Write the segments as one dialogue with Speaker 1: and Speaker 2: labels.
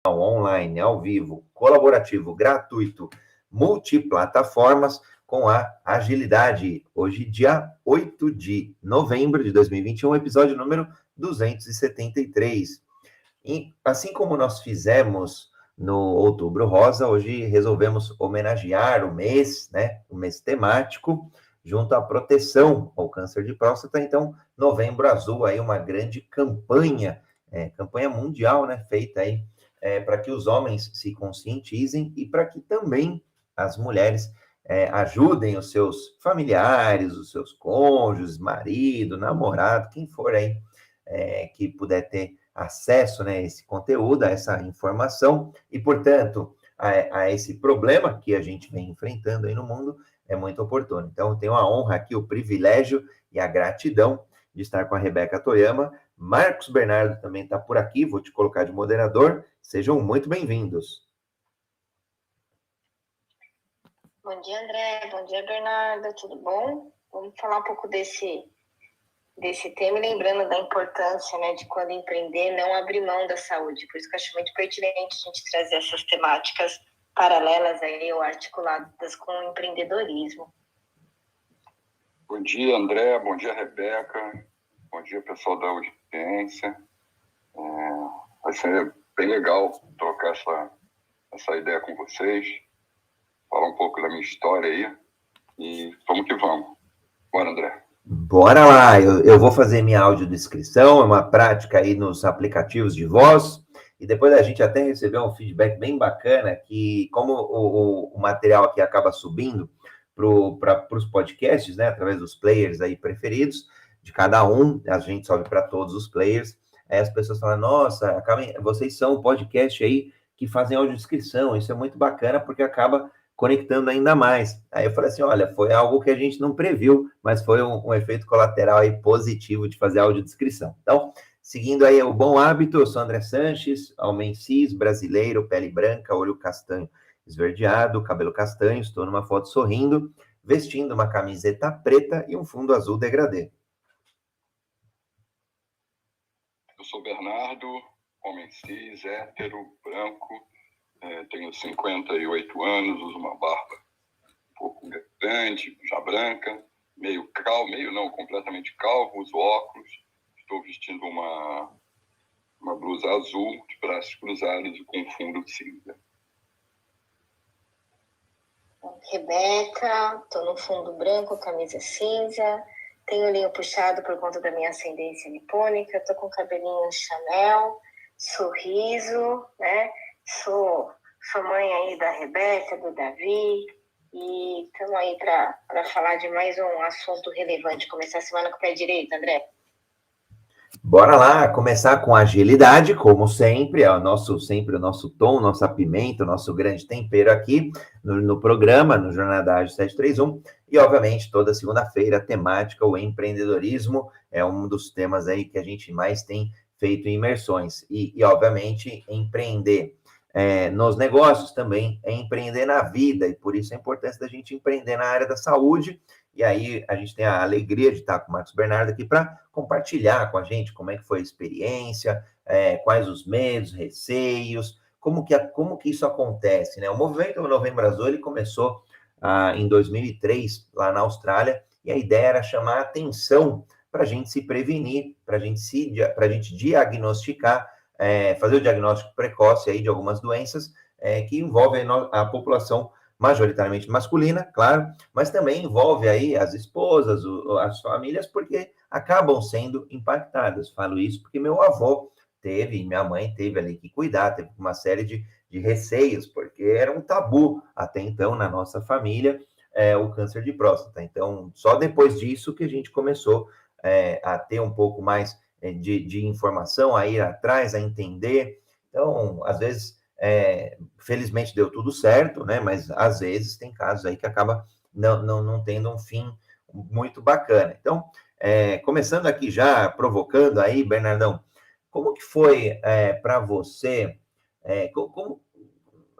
Speaker 1: online, ao vivo, colaborativo, gratuito, multiplataformas, com a Agilidade. Hoje, dia 8 de novembro de 2021, episódio número 273. E assim como nós fizemos no Outubro Rosa, hoje resolvemos homenagear o mês, né? O mês temático, junto à proteção ao câncer de próstata. Então, Novembro Azul, aí uma grande campanha, campanha mundial, né? Feita aí para que os homens se conscientizem e para que também as mulheres ajudem os seus familiares, os seus cônjuges, marido, namorado, quem for aí que puder ter acesso, né, a esse conteúdo, a essa informação, e, portanto, a esse problema que a gente vem enfrentando aí no mundo, é muito oportuno. Então, eu tenho a honra aqui, o privilégio e a gratidão de estar com a Rebeca Toyama. Marcos Bernardo também está por aqui, vou te colocar de moderador. Sejam muito bem-vindos.
Speaker 2: Bom dia, André. Bom dia, Bernardo. Tudo bom? Vamos falar um pouco desse tema, lembrando da importância, né, de quando empreender, não abrir mão da saúde. Por isso que eu acho muito pertinente a gente trazer essas temáticas paralelas aí, ou articuladas com o empreendedorismo.
Speaker 3: Bom dia, André. Bom dia, Rebeca. Bom dia, pessoal da audiência. Vai ser bem legal trocar essa ideia com vocês, falar um pouco da minha história aí, e vamos que vamos. Bora, André.
Speaker 1: Bora lá, eu vou fazer minha audiodescrição, é uma prática aí nos aplicativos de voz, e depois a gente até recebeu um feedback bem bacana, que como o material aqui acaba subindo para os podcasts, né, através dos players aí preferidos, de cada um, a gente sobe para todos os players, aí as pessoas falam, nossa, vocês são um podcast aí que fazem audiodescrição, isso é muito bacana, porque acaba conectando ainda mais. Aí eu falei assim, olha, foi algo que a gente não previu, mas foi um efeito colateral aí positivo de fazer audiodescrição. Então, seguindo aí o bom hábito, eu sou André Sanches, homem cis, brasileiro, pele branca, olho castanho esverdeado, cabelo castanho, estou numa foto sorrindo, vestindo uma camiseta preta e um fundo azul degradê.
Speaker 3: Eu sou Bernardo, homem cis, hétero, branco, tenho 58 anos, uso uma barba um pouco grande, já branca, completamente calvo, uso óculos, estou vestindo uma blusa azul de braços cruzados e com fundo cinza.
Speaker 2: Rebeca, estou no fundo branco, camisa cinza, tenho o olhinho puxado por conta da minha ascendência nipônica, estou com cabelinho Chanel, sorriso, né? Sou mãe aí da Rebeca, do Davi, e estamos aí para falar de mais um assunto relevante. Começar a semana com o pé direito, André?
Speaker 1: Bora lá, começar com agilidade, como sempre, é o nosso tom, nossa pimenta, o nosso grande tempero aqui no programa, no Jornada Ágil 731, e obviamente toda segunda-feira a temática, o empreendedorismo, é um dos temas aí que a gente mais tem feito em imersões, e obviamente empreender nos negócios também é empreender na vida, e por isso a importância da gente empreender na área da saúde. E aí a gente tem a alegria de estar com o Marcos Bernardo aqui para compartilhar com a gente como é que foi a experiência, quais os medos, receios, como que isso acontece, né? O movimento Novembro Azul, ele começou em 2003, lá na Austrália, e a ideia era chamar a atenção para a gente se prevenir, para a gente diagnosticar, fazer o diagnóstico precoce aí de algumas doenças que envolvem a população majoritariamente masculina, claro, mas também envolve aí as esposas, as famílias, porque acabam sendo impactadas. Falo isso porque meu avô teve, minha mãe teve ali que cuidar, teve uma série de receios, porque era um tabu até então na nossa família, o câncer de próstata. Então, só depois disso que a gente começou a ter um pouco mais de informação, a ir atrás, a entender. Então, às vezes, felizmente deu tudo certo, né? Mas às vezes tem casos aí que acaba não tendo um fim muito bacana. Então, começando aqui já, provocando aí, Bernardão, como que foi para você,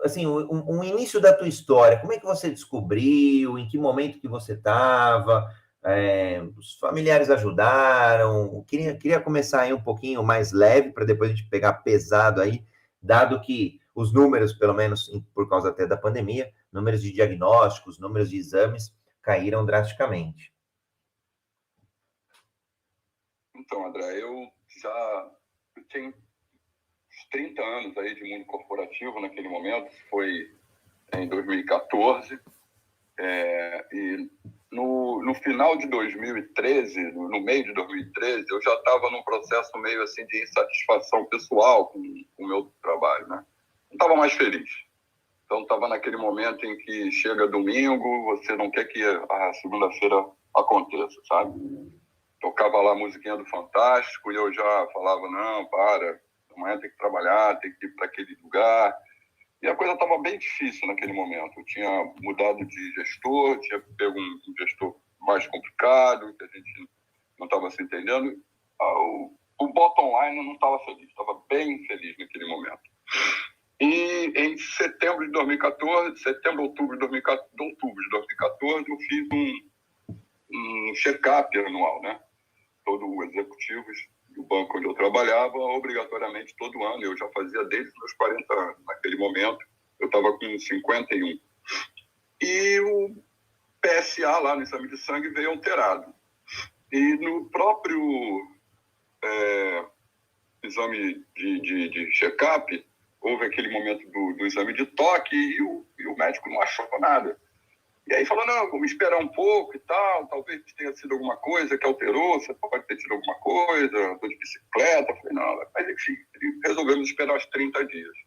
Speaker 1: assim, um início da tua história, como é que você descobriu, em que momento que você estava, os familiares ajudaram, queria começar aí um pouquinho mais leve, para depois a gente pegar pesado aí, dado que os números, pelo menos por causa até da pandemia, números de diagnósticos, números de exames caíram drasticamente.
Speaker 3: Então, André, eu tenho 30 anos aí de mundo corporativo naquele momento, foi em 2014, e no final de 2013, no meio de 2013, eu já estava num processo meio assim de insatisfação pessoal com o meu trabalho, né? Não estava mais feliz. Então, estava naquele momento em que chega domingo, você não quer que a segunda-feira aconteça, sabe? Tocava lá a musiquinha do Fantástico e eu já falava, não, amanhã tem que trabalhar, tem que ir para aquele lugar. E a coisa estava bem difícil naquele momento. Eu tinha mudado de gestor, tinha pego um gestor mais complicado, que a gente não estava se entendendo. O bottom line não estava feliz, estava bem feliz naquele momento. E em setembro, outubro de 2014, eu fiz um check-up anual, né? Todo o executivo do banco onde eu trabalhava, obrigatoriamente todo ano. Eu já fazia desde os meus 40 anos. Naquele momento, eu estava com 51. E o PSA lá no exame de sangue veio alterado. E no próprio exame de check-up, houve aquele momento do exame de toque e o médico não achou nada. E aí falou, não, vamos esperar um pouco e tal, talvez tenha sido alguma coisa que alterou, você pode ter tido alguma coisa, tô de bicicleta. Eu falei, não, mas enfim, resolvemos esperar os 30 dias.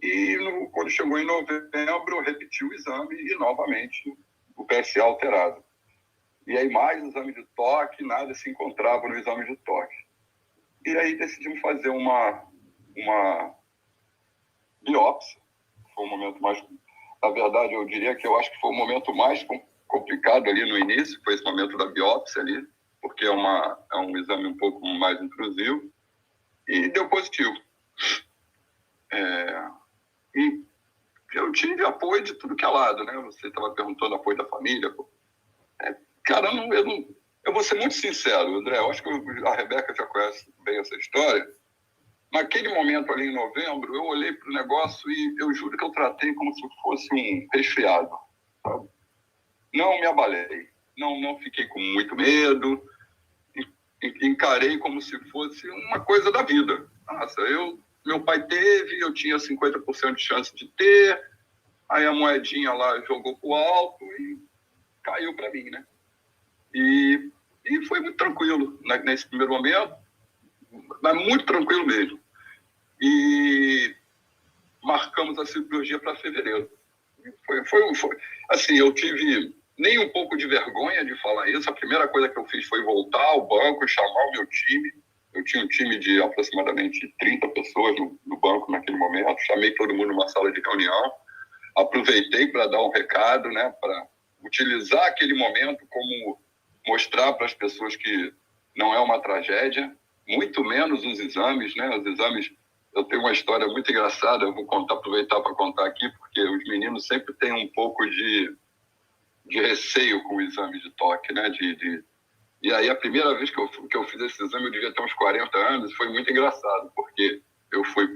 Speaker 3: E quando chegou em novembro, repetiu o exame e novamente o PSA alterado. E aí mais exame de toque, nada se encontrava no exame de toque. E aí decidimos fazer uma biópsia. Foi um momento mais... Na verdade, eu diria que eu acho que foi o momento mais complicado ali no início, foi esse momento da biópsia ali, porque é um exame um pouco mais intrusivo, e deu positivo. E eu tive apoio de tudo que é lado, né? Você estava perguntando apoio da família. Cara, eu vou ser muito sincero, André, eu acho que a Rebeca já conhece bem essa história. Naquele momento ali em novembro, eu olhei para o negócio e eu juro que eu tratei como se fosse um resfriado, sabe? Não me abalei, não fiquei com muito medo, encarei como se fosse uma coisa da vida. Nossa, meu pai teve, eu tinha 50% de chance de ter, aí a moedinha lá jogou pro alto e caiu para mim, né? E foi muito tranquilo nesse primeiro momento, mas muito tranquilo mesmo. E marcamos a cirurgia para fevereiro. Foi assim, eu tive nem um pouco de vergonha de falar isso. A primeira coisa que eu fiz foi voltar ao banco e chamar o meu time. Eu tinha um time de aproximadamente 30 pessoas no banco naquele momento. Chamei todo mundo numa sala de reunião. Aproveitei para dar um recado, né, para utilizar aquele momento como mostrar para as pessoas que não é uma tragédia, muito menos os exames, né? Os exames... Eu tenho uma história muito engraçada, eu vou aproveitar para contar aqui, porque os meninos sempre têm um pouco de receio com o exame de toque, né? E aí, a primeira vez que eu fiz esse exame, eu devia ter uns 40 anos, foi muito engraçado, porque eu fui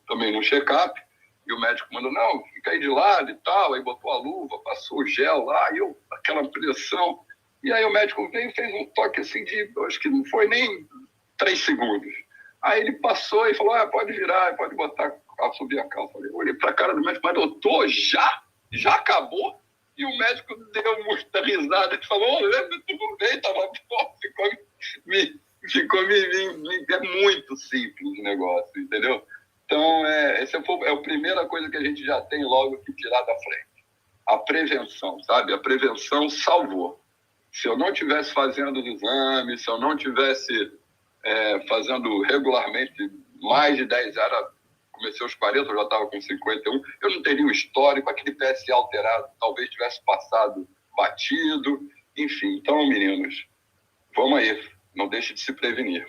Speaker 3: também num check-up, e o médico mandou, não, fica aí de lado e tal, aí botou a luva, passou o gel lá, e aquela pressão. E aí o médico veio e fez um toque assim acho que não foi nem 3 segundos. Aí ele passou e falou, pode virar, pode subir a calça. Eu olhei para a cara do médico, mas doutor, já acabou? E o médico deu muita risada e falou, tudo bem, tava bom, ficou é muito simples o negócio, entendeu? Então, essa é a primeira coisa que a gente já tem logo que tirar da frente. A prevenção, sabe? A prevenção salvou. Se eu não estivesse fazendo os exames, se eu não estivesse fazendo regularmente mais de 10 anos, comecei aos 40, eu já estava com 51, eu não teria o histórico, aquele PSA alterado, talvez tivesse passado batido, enfim. Então, meninos, vamos aí, não deixe de se prevenir.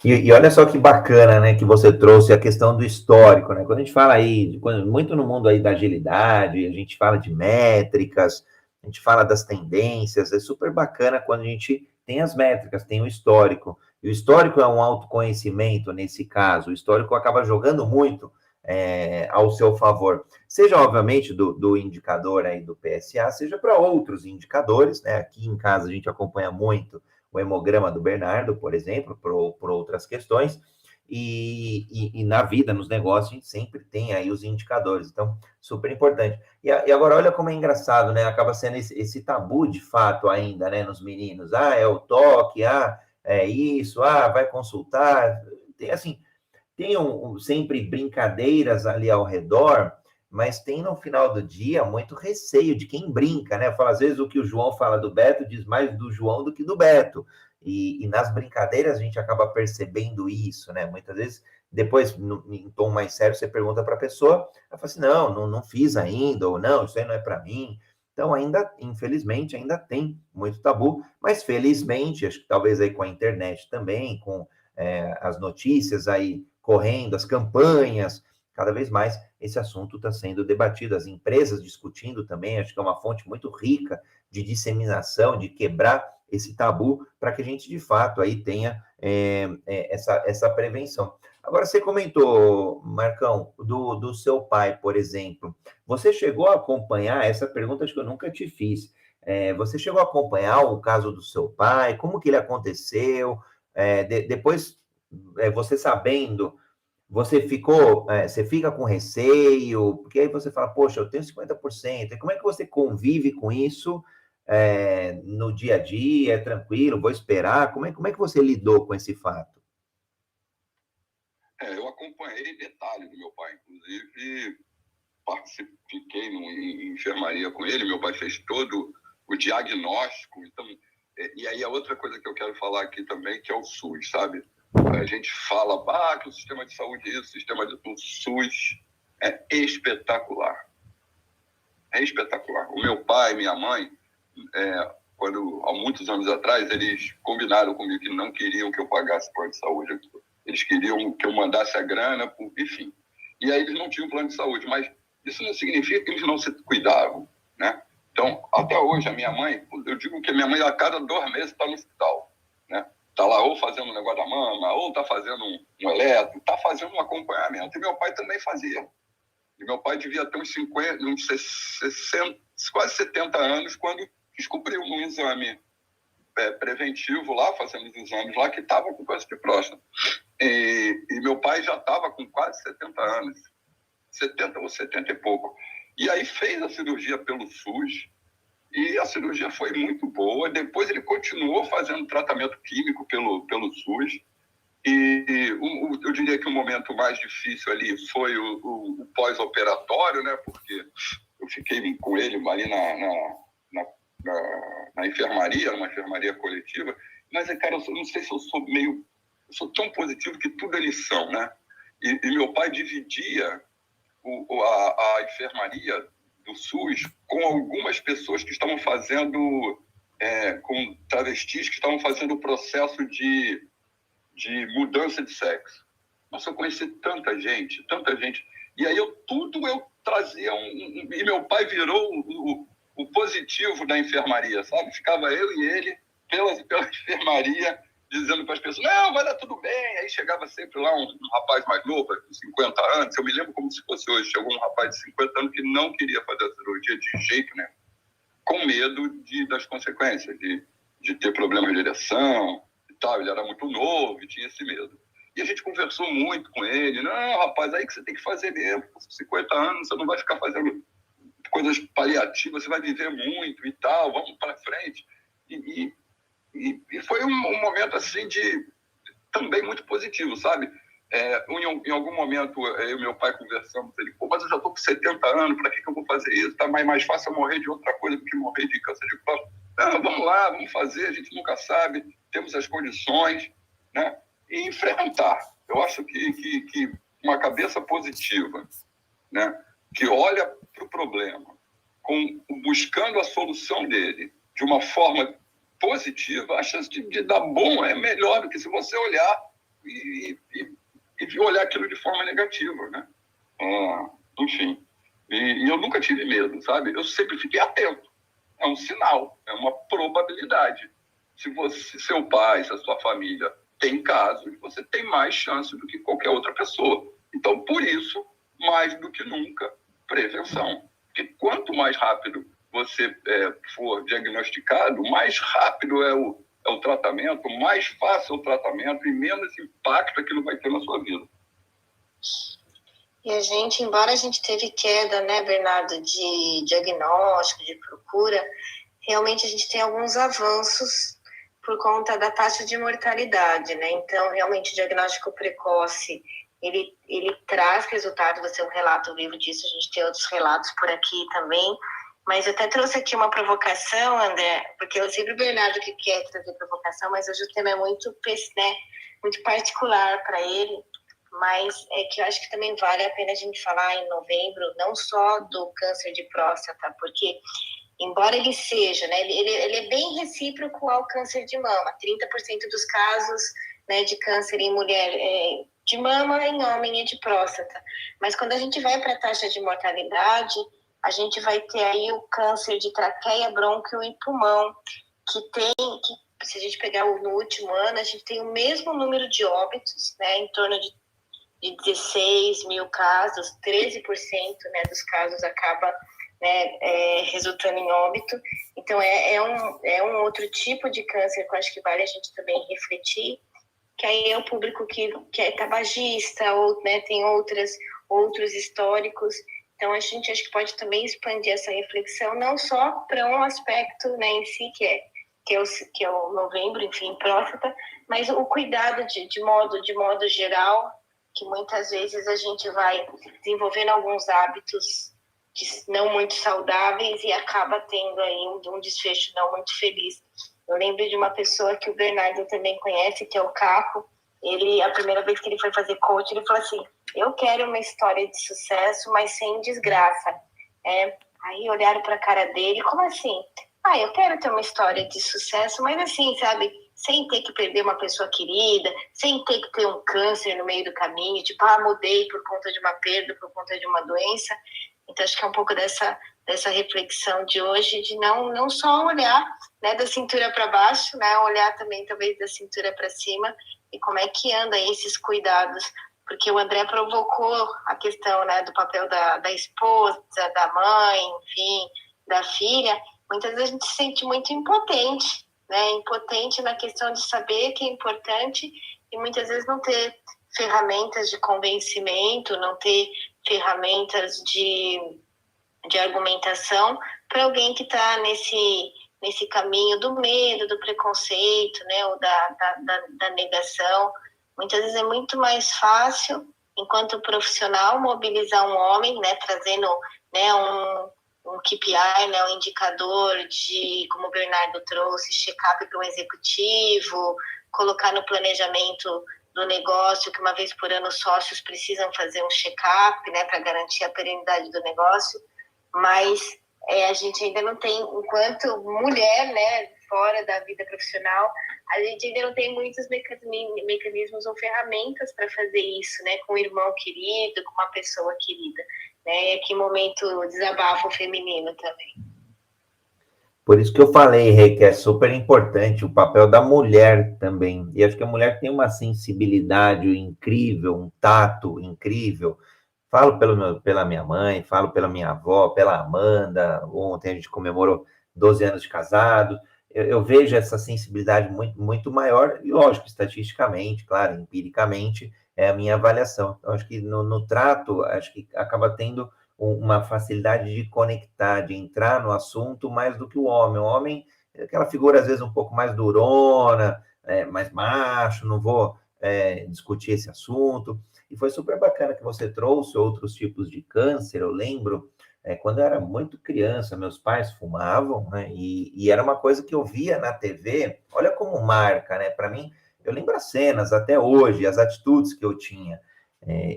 Speaker 1: E olha só que bacana, né, que você trouxe a questão do histórico, né? Quando a gente fala aí, muito no mundo aí da agilidade, a gente fala de métricas, a gente fala das tendências, é super bacana quando a gente tem as métricas, tem o histórico. E o histórico é um autoconhecimento nesse caso, o histórico acaba jogando muito ao seu favor, seja obviamente do indicador aí do PSA, seja para outros indicadores, né? Aqui em casa a gente acompanha muito o hemograma do Bernardo, por exemplo, por outras questões, e na vida, nos negócios, a gente sempre tem aí os indicadores, então, super importante. E agora, olha como é engraçado, né? Acaba sendo esse tabu, de fato, ainda, né, nos meninos. É o toque, é isso, vai consultar. Tem, assim, tem sempre brincadeiras ali ao redor, mas tem no final do dia muito receio de quem brinca, né? Falo, às vezes o que o João fala do Beto diz mais do João do que do Beto. E nas brincadeiras a gente acaba percebendo isso, né? Muitas vezes, depois, em tom mais sério, você pergunta para a pessoa, ela fala assim, não fiz ainda, ou não, isso aí não é para mim. Então, ainda, infelizmente, ainda tem muito tabu, mas felizmente, acho que talvez aí com a internet também, com as notícias aí correndo, as campanhas, cada vez mais esse assunto está sendo debatido, as empresas discutindo também, acho que é uma fonte muito rica de disseminação, de quebrar esse tabu, para que a gente, de fato, aí tenha essa prevenção. Agora, você comentou, Marcão, do seu pai, por exemplo. Você chegou a acompanhar, essa pergunta acho que eu nunca te fiz, você chegou a acompanhar o caso do seu pai? Como que ele aconteceu? Depois, você sabendo, você fica com receio, porque aí você fala, poxa, eu tenho 50%, e como é que você convive com isso no dia a dia? É tranquilo, vou esperar? Como é que você lidou com esse fato?
Speaker 3: Eu acompanhei detalhes do meu pai, inclusive fiquei em enfermaria com ele, meu pai fez todo o diagnóstico, então, e aí a outra coisa que eu quero falar aqui também, que é o SUS, sabe? A gente fala que o sistema de saúde é isso, o SUS é espetacular. É espetacular. O meu pai e minha mãe, há muitos anos atrás, eles combinaram comigo que não queriam que eu pagasse plano de saúde. Eles queriam que eu mandasse a grana, enfim. E aí eles não tinham plano de saúde, mas isso não significa que eles não se cuidavam, né? Então, até hoje, a minha mãe, eu digo que a minha mãe, a cada 2 meses, está no hospital, né? Está lá ou fazendo um negócio da mama, ou está fazendo um eletro, está fazendo um acompanhamento. E meu pai também fazia. E meu pai devia ter uns 60, quase 70 anos, quando descobriu num exame preventivo lá, fazendo os exames lá, que estava com câncer de próstata. E meu pai já estava com quase 70 anos, 70 ou 70 e pouco. E aí fez a cirurgia pelo SUS, e a cirurgia foi muito boa. Depois ele continuou fazendo tratamento químico pelo SUS. E eu diria que o momento mais difícil ali foi o pós-operatório, né? Porque eu fiquei com ele ali na enfermaria, numa enfermaria coletiva. Mas, cara, eu não sei se eu sou tão positivo que tudo eles são, né? E meu pai dividia a enfermaria do SUS com algumas pessoas que estavam fazendo, com travestis que estavam fazendo o processo de mudança de sexo. Nossa, eu conheci tanta gente. E aí eu trazia e meu pai virou o positivo da enfermaria, sabe? Ficava eu e ele pela enfermaria, dizendo para as pessoas, não, vai dar tudo bem. Aí chegava sempre lá um rapaz mais novo, com 50 anos, eu me lembro como se fosse hoje, chegou um rapaz de 50 anos que não queria fazer a cirurgia de jeito nenhum, com medo das consequências, de ter problemas de ereção e tal. Ele era muito novo e tinha esse medo. E a gente conversou muito com ele. Não, rapaz, aí que você tem que fazer mesmo. Com 50 anos, você não vai ficar fazendo coisas paliativas, você vai viver muito e tal, vamos para frente. E foi um momento, assim, também muito positivo, sabe? Em algum momento, eu e meu pai conversamos, ele, mas eu já estou com 70 anos, para que eu vou fazer isso? Tá mais fácil eu morrer de outra coisa do que morrer de câncer de próstata. Não, vamos lá, vamos fazer, a gente nunca sabe, temos as condições, né? E enfrentar. Eu acho que uma cabeça positiva, né? Que olha para o problema, buscando a solução dele de uma forma positiva, a chance de dar bom é melhor do que se você olhar e olhar aquilo de forma negativa, né? Enfim, e eu nunca tive medo, sabe? Eu sempre fiquei atento. É um sinal, é uma probabilidade. Se seu pai, se a sua família tem casos que você tem mais chance do que qualquer outra pessoa. Então, por isso, mais do que nunca, prevenção. Porque quanto mais rápido você for diagnosticado, mais rápido é o tratamento, mais fácil é o tratamento e menos impacto aquilo vai ter na sua vida.
Speaker 2: E embora a gente teve queda, né, Bernardo, de diagnóstico, de procura, realmente a gente tem alguns avanços por conta da taxa de mortalidade, né? Então, realmente, o diagnóstico precoce, ele traz resultado, você é um relato vivo disso, a gente tem outros relatos por aqui também, mas eu até trouxe aqui uma provocação, André, porque eu sempre o Bernardo que quer trazer provocação, mas hoje o tema é muito, né, muito particular para ele, mas é que eu acho que também vale a pena a gente falar em novembro, não só do câncer de próstata, porque embora ele seja, né, ele é bem recíproco ao câncer de mama, 30% dos casos, né, de câncer em mulher de mama, em homem é de próstata, mas quando a gente vai para a taxa de mortalidade, a gente vai ter aí o câncer de traqueia, brônquio e pulmão, que se a gente pegar no último ano, a gente tem o mesmo número de óbitos, né, em torno de 16 mil casos, 13%, né, dos casos acaba, né, resultando em óbito. Então, é um outro tipo de câncer que eu acho que vale a gente também refletir, que aí é o público que é tabagista, ou, né, tem outros históricos. Então, a gente acho que pode também expandir essa reflexão, não só para um aspecto, né, em si, que é o novembro, enfim, próstata, mas o cuidado de modo geral, que muitas vezes a gente vai desenvolvendo alguns hábitos não muito saudáveis e acaba tendo aí um desfecho não muito feliz. Eu lembro de uma pessoa que o Bernardo também conhece, que é o Caco. A primeira vez que ele foi fazer coach, ele falou assim, eu quero uma história de sucesso, mas sem desgraça. Aí olharam para a cara dele, como assim? Eu quero ter uma história de sucesso, mas assim, sabe, sem ter que perder uma pessoa querida, sem ter que ter um câncer no meio do caminho, tipo, mudei por conta de uma perda, por conta de uma doença. Então, acho que é um pouco dessa reflexão de hoje, de não só olhar, né, da cintura para baixo, né, olhar também, talvez, da cintura para cima, e como é que anda esses cuidados, porque o André provocou a questão, né, do papel da esposa, da mãe, enfim, da filha. Muitas vezes a gente se sente muito impotente, né, impotente na questão de saber que é importante e muitas vezes não ter ferramentas de convencimento, não ter ferramentas de argumentação para alguém que está nesse caminho do medo, do preconceito, né, ou da negação. Muitas vezes é muito mais fácil, enquanto profissional, mobilizar um homem, né, trazendo, né, um KPI, né, um indicador de, como o Bernardo trouxe, check-up para um executivo, colocar no planejamento do negócio, que uma vez por ano os sócios precisam fazer um check-up, né, para garantir a perenidade do negócio, mas a gente ainda não tem, enquanto mulher, né, fora da vida profissional, a gente ainda não tem muitos mecanismos ou ferramentas para fazer isso, né, com um irmão querido, com uma pessoa querida, né, e aqui momento desabafo feminino também.
Speaker 1: Por isso que eu falei, Rei, que é super importante o papel da mulher também. E acho que a mulher tem uma sensibilidade incrível, um tato incrível. Falo pela minha mãe, falo pela minha avó, pela Amanda. Ontem a gente comemorou 12 anos de casado. Eu vejo essa sensibilidade muito, muito maior, e lógico, estatisticamente, claro, empiricamente, é a minha avaliação. Então, acho que no trato, acho que acaba tendo uma facilidade de conectar, de entrar no assunto mais do que o homem. O homem é aquela figura, às vezes, um pouco mais durona, mais macho, não vou discutir esse assunto. E foi super bacana que você trouxe outros tipos de câncer. Eu lembro, quando eu era muito criança, meus pais fumavam, né? E era uma coisa que eu via na TV. Olha como marca, né? Para mim, eu lembro as cenas até hoje, as atitudes que eu tinha.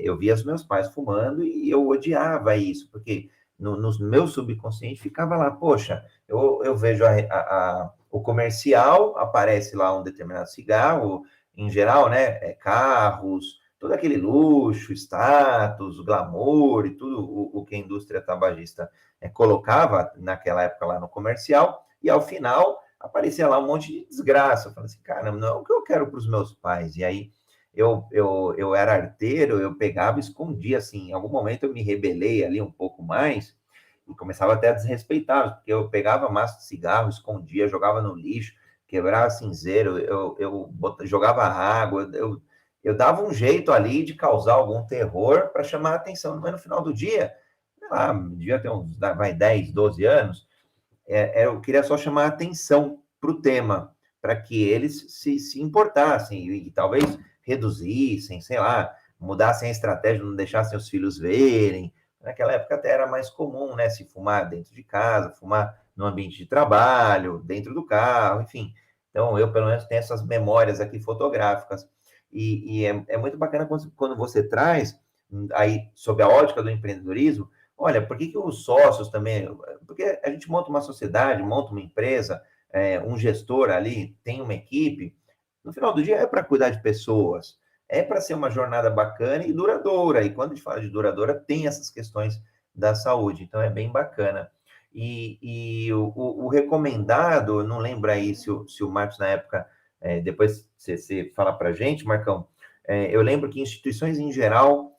Speaker 1: Eu via os meus pais fumando e eu odiava isso, porque no meu subconsciente ficava lá, poxa, eu vejo o comercial, aparece lá um determinado cigarro, em geral, né, carros, todo aquele luxo, status, glamour e tudo o que a indústria tabagista colocava naquela época lá no comercial, e ao final aparecia lá um monte de desgraça. Eu falei assim, caramba, não é o que eu quero para os meus pais. E aí eu era arteiro, eu pegava e escondia, assim, em algum momento eu me rebelei ali um pouco mais e começava até a desrespeitar, porque eu pegava massa de cigarro, escondia, jogava no lixo, quebrava cinzeiro, jogava água, eu dava um jeito ali de causar algum terror para chamar a atenção, mas no final do dia, sei lá, devia ter uns 10, 12 anos, eu queria só chamar a atenção para o tema, para que eles se importassem e talvez reduzissem, sei lá, mudassem a estratégia, não deixassem os filhos verem. Naquela época até era mais comum, né, se fumar dentro de casa, fumar no ambiente de trabalho, dentro do carro, enfim. Então, eu, pelo menos, tenho essas memórias aqui fotográficas. E é muito bacana quando você traz, aí, sob a ótica do empreendedorismo, olha, por que os sócios também... Porque a gente monta uma sociedade, monta uma empresa, um gestor ali, tem uma equipe, no final do dia é para cuidar de pessoas, é para ser uma jornada bacana e duradoura. E quando a gente fala de duradoura, tem essas questões da saúde. Então, é bem bacana. E o recomendado, não lembro aí se o Marcos, na época, depois você fala para a gente, Marcão, eu lembro que instituições em geral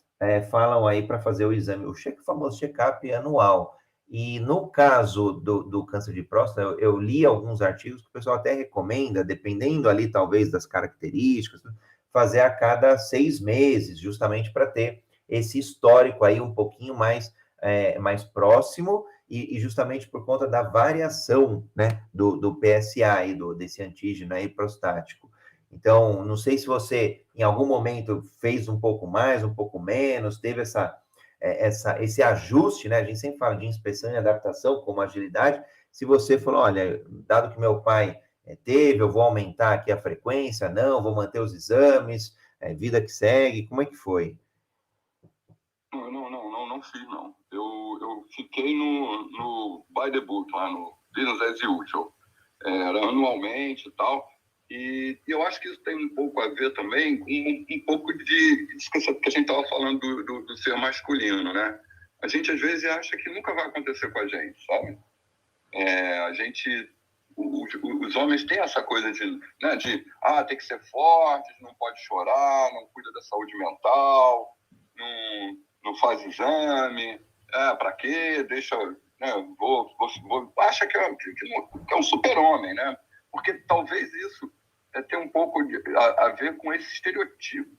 Speaker 1: falam aí para fazer o exame, o famoso check-up anual. E no caso do câncer de próstata, eu li alguns artigos que o pessoal até recomenda, dependendo ali talvez das características, fazer a cada 6 meses, justamente para ter esse histórico aí um pouquinho mais próximo e justamente por conta da variação, né, do PSA, e desse antígeno aí prostático. Então, não sei se você, em algum momento, fez um pouco mais, um pouco menos, teve esse ajuste, né? A gente sempre fala de inspeção e adaptação como agilidade. Se você falou, olha, dado que meu pai teve, eu vou aumentar aqui a frequência, não, vou manter os exames, vida que segue, como é que foi?
Speaker 3: Não fiz, não. Eu fiquei no by the book, lá no Business as Usual. Era anualmente e tal. E eu acho que isso tem um pouco a ver também com um pouco disso que a gente estava falando do ser masculino, né? A gente, às vezes, acha que nunca vai acontecer com a gente, sabe? Os homens têm essa coisa né, tem que ser forte, não pode chorar, não cuida da saúde mental, não faz exame, para quê? Deixa, né, acha que é um super-homem, né? Porque talvez isso tenha um pouco a ver com esse estereotipo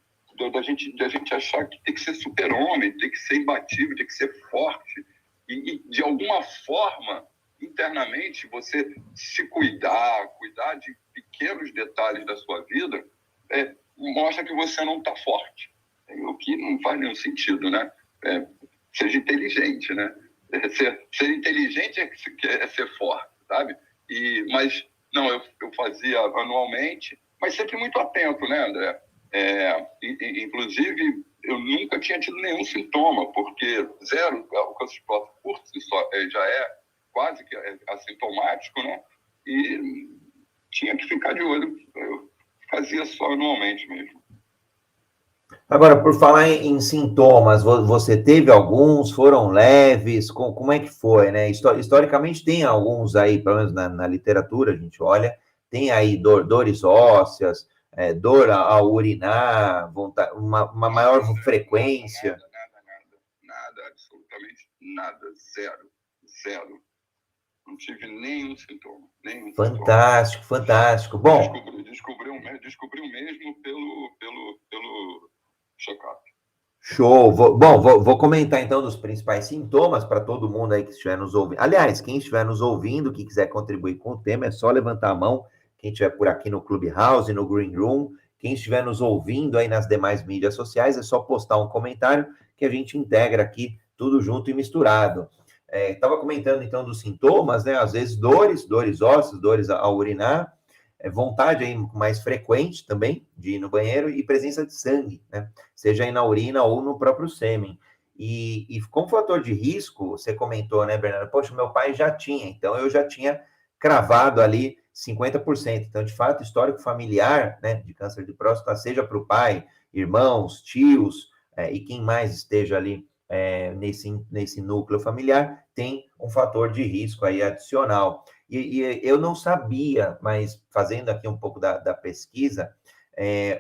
Speaker 3: da gente achar que tem que ser super-homem, tem que ser imbatível, tem que ser forte. E de alguma forma, internamente, você se cuidar de pequenos detalhes da sua vida, mostra que você não está forte. O que não faz nenhum sentido, né? Seja inteligente, né? Ser inteligente é ser forte, sabe? Mas, não, eu fazia anualmente, mas sempre muito atento, né, André? Inclusive, eu nunca tinha tido nenhum sintoma, porque zero, o câncer de próstata por si só já é quase que assintomático, né? E tinha que ficar de olho. Eu fazia só anualmente mesmo.
Speaker 1: Agora, por falar em sintomas, você teve alguns, foram leves, como é que foi, né? Historicamente tem alguns aí, pelo menos na literatura, a gente olha, tem aí dores ósseas, dor ao urinar, uma maior frequência.
Speaker 3: Nada, absolutamente nada, zero. Não tive nenhum sintoma.
Speaker 1: Fantástico. Bom,
Speaker 3: descobriu mesmo pelo check-up.
Speaker 1: Show. Vou comentar então dos principais sintomas para todo mundo aí que estiver nos ouvindo. Aliás, quem estiver nos ouvindo, que quiser contribuir com o tema, é só levantar a mão. Quem estiver por aqui no Clubhouse, no Green Room, quem estiver nos ouvindo aí nas demais mídias sociais, é só postar um comentário que a gente integra aqui tudo junto e misturado. Estava comentando então dos sintomas, né? Às vezes dores ósseas, dores ao urinar, vontade aí mais frequente também de ir no banheiro e presença de sangue, né? Seja aí na urina ou no próprio sêmen. E como fator de risco, você comentou, né, Bernardo? Poxa, meu pai já tinha, então eu já tinha cravado ali 50%. Então, de fato, histórico familiar, né, de câncer de próstata, seja para o pai, irmãos, tios, e quem mais esteja ali nesse núcleo familiar, tem um fator de risco aí adicional. E eu não sabia, mas fazendo aqui um pouco da pesquisa,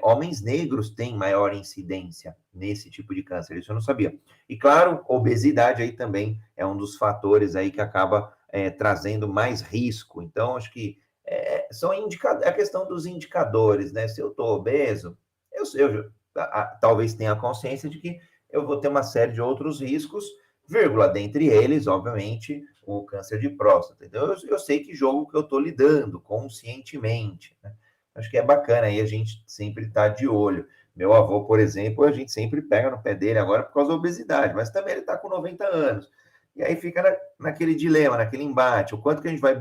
Speaker 1: homens negros têm maior incidência nesse tipo de câncer, isso eu não sabia. E claro, obesidade aí também é um dos fatores aí que acaba trazendo mais risco. Então, acho que a questão dos indicadores, né? Se eu estou obeso, talvez tenha consciência de que eu vou ter uma série de outros riscos, vírgula, dentre eles, obviamente, o câncer de próstata. Então, eu sei que jogo que eu estou lidando conscientemente, né? Acho que é bacana aí a gente sempre estar de olho. Meu avô, por exemplo, a gente sempre pega no pé dele agora por causa da obesidade, mas também ele está com 90 anos. E aí fica naquele dilema, naquele embate, o quanto que a gente vai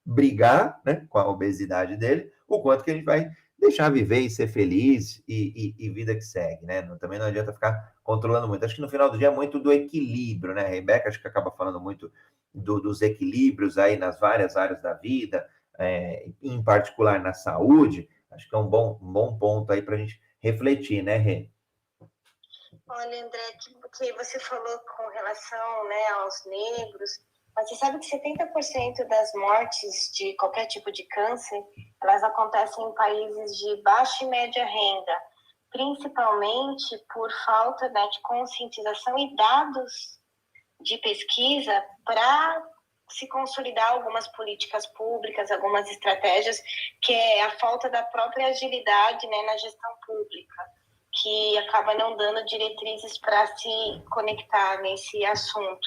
Speaker 1: brigar, né, com a obesidade dele, o quanto que a gente vai deixar viver e ser feliz e vida que segue, né? Também não adianta ficar controlando muito. Acho que no final do dia é muito do equilíbrio, né? A Rebeca acho que acaba falando muito dos equilíbrios aí nas várias áreas da vida, em particular na saúde. Acho que é um bom ponto aí para a gente refletir, né, Rê?
Speaker 2: Olha, André, que você falou com relação, né, aos negros, mas você sabe que 70% das mortes de qualquer tipo de câncer, elas acontecem em países de baixa e média renda, principalmente por falta, né, de conscientização e dados de pesquisa para se consolidar algumas políticas públicas, algumas estratégias, que é a falta da própria agilidade, né, na gestão pública, que acaba não dando diretrizes para se conectar nesse assunto.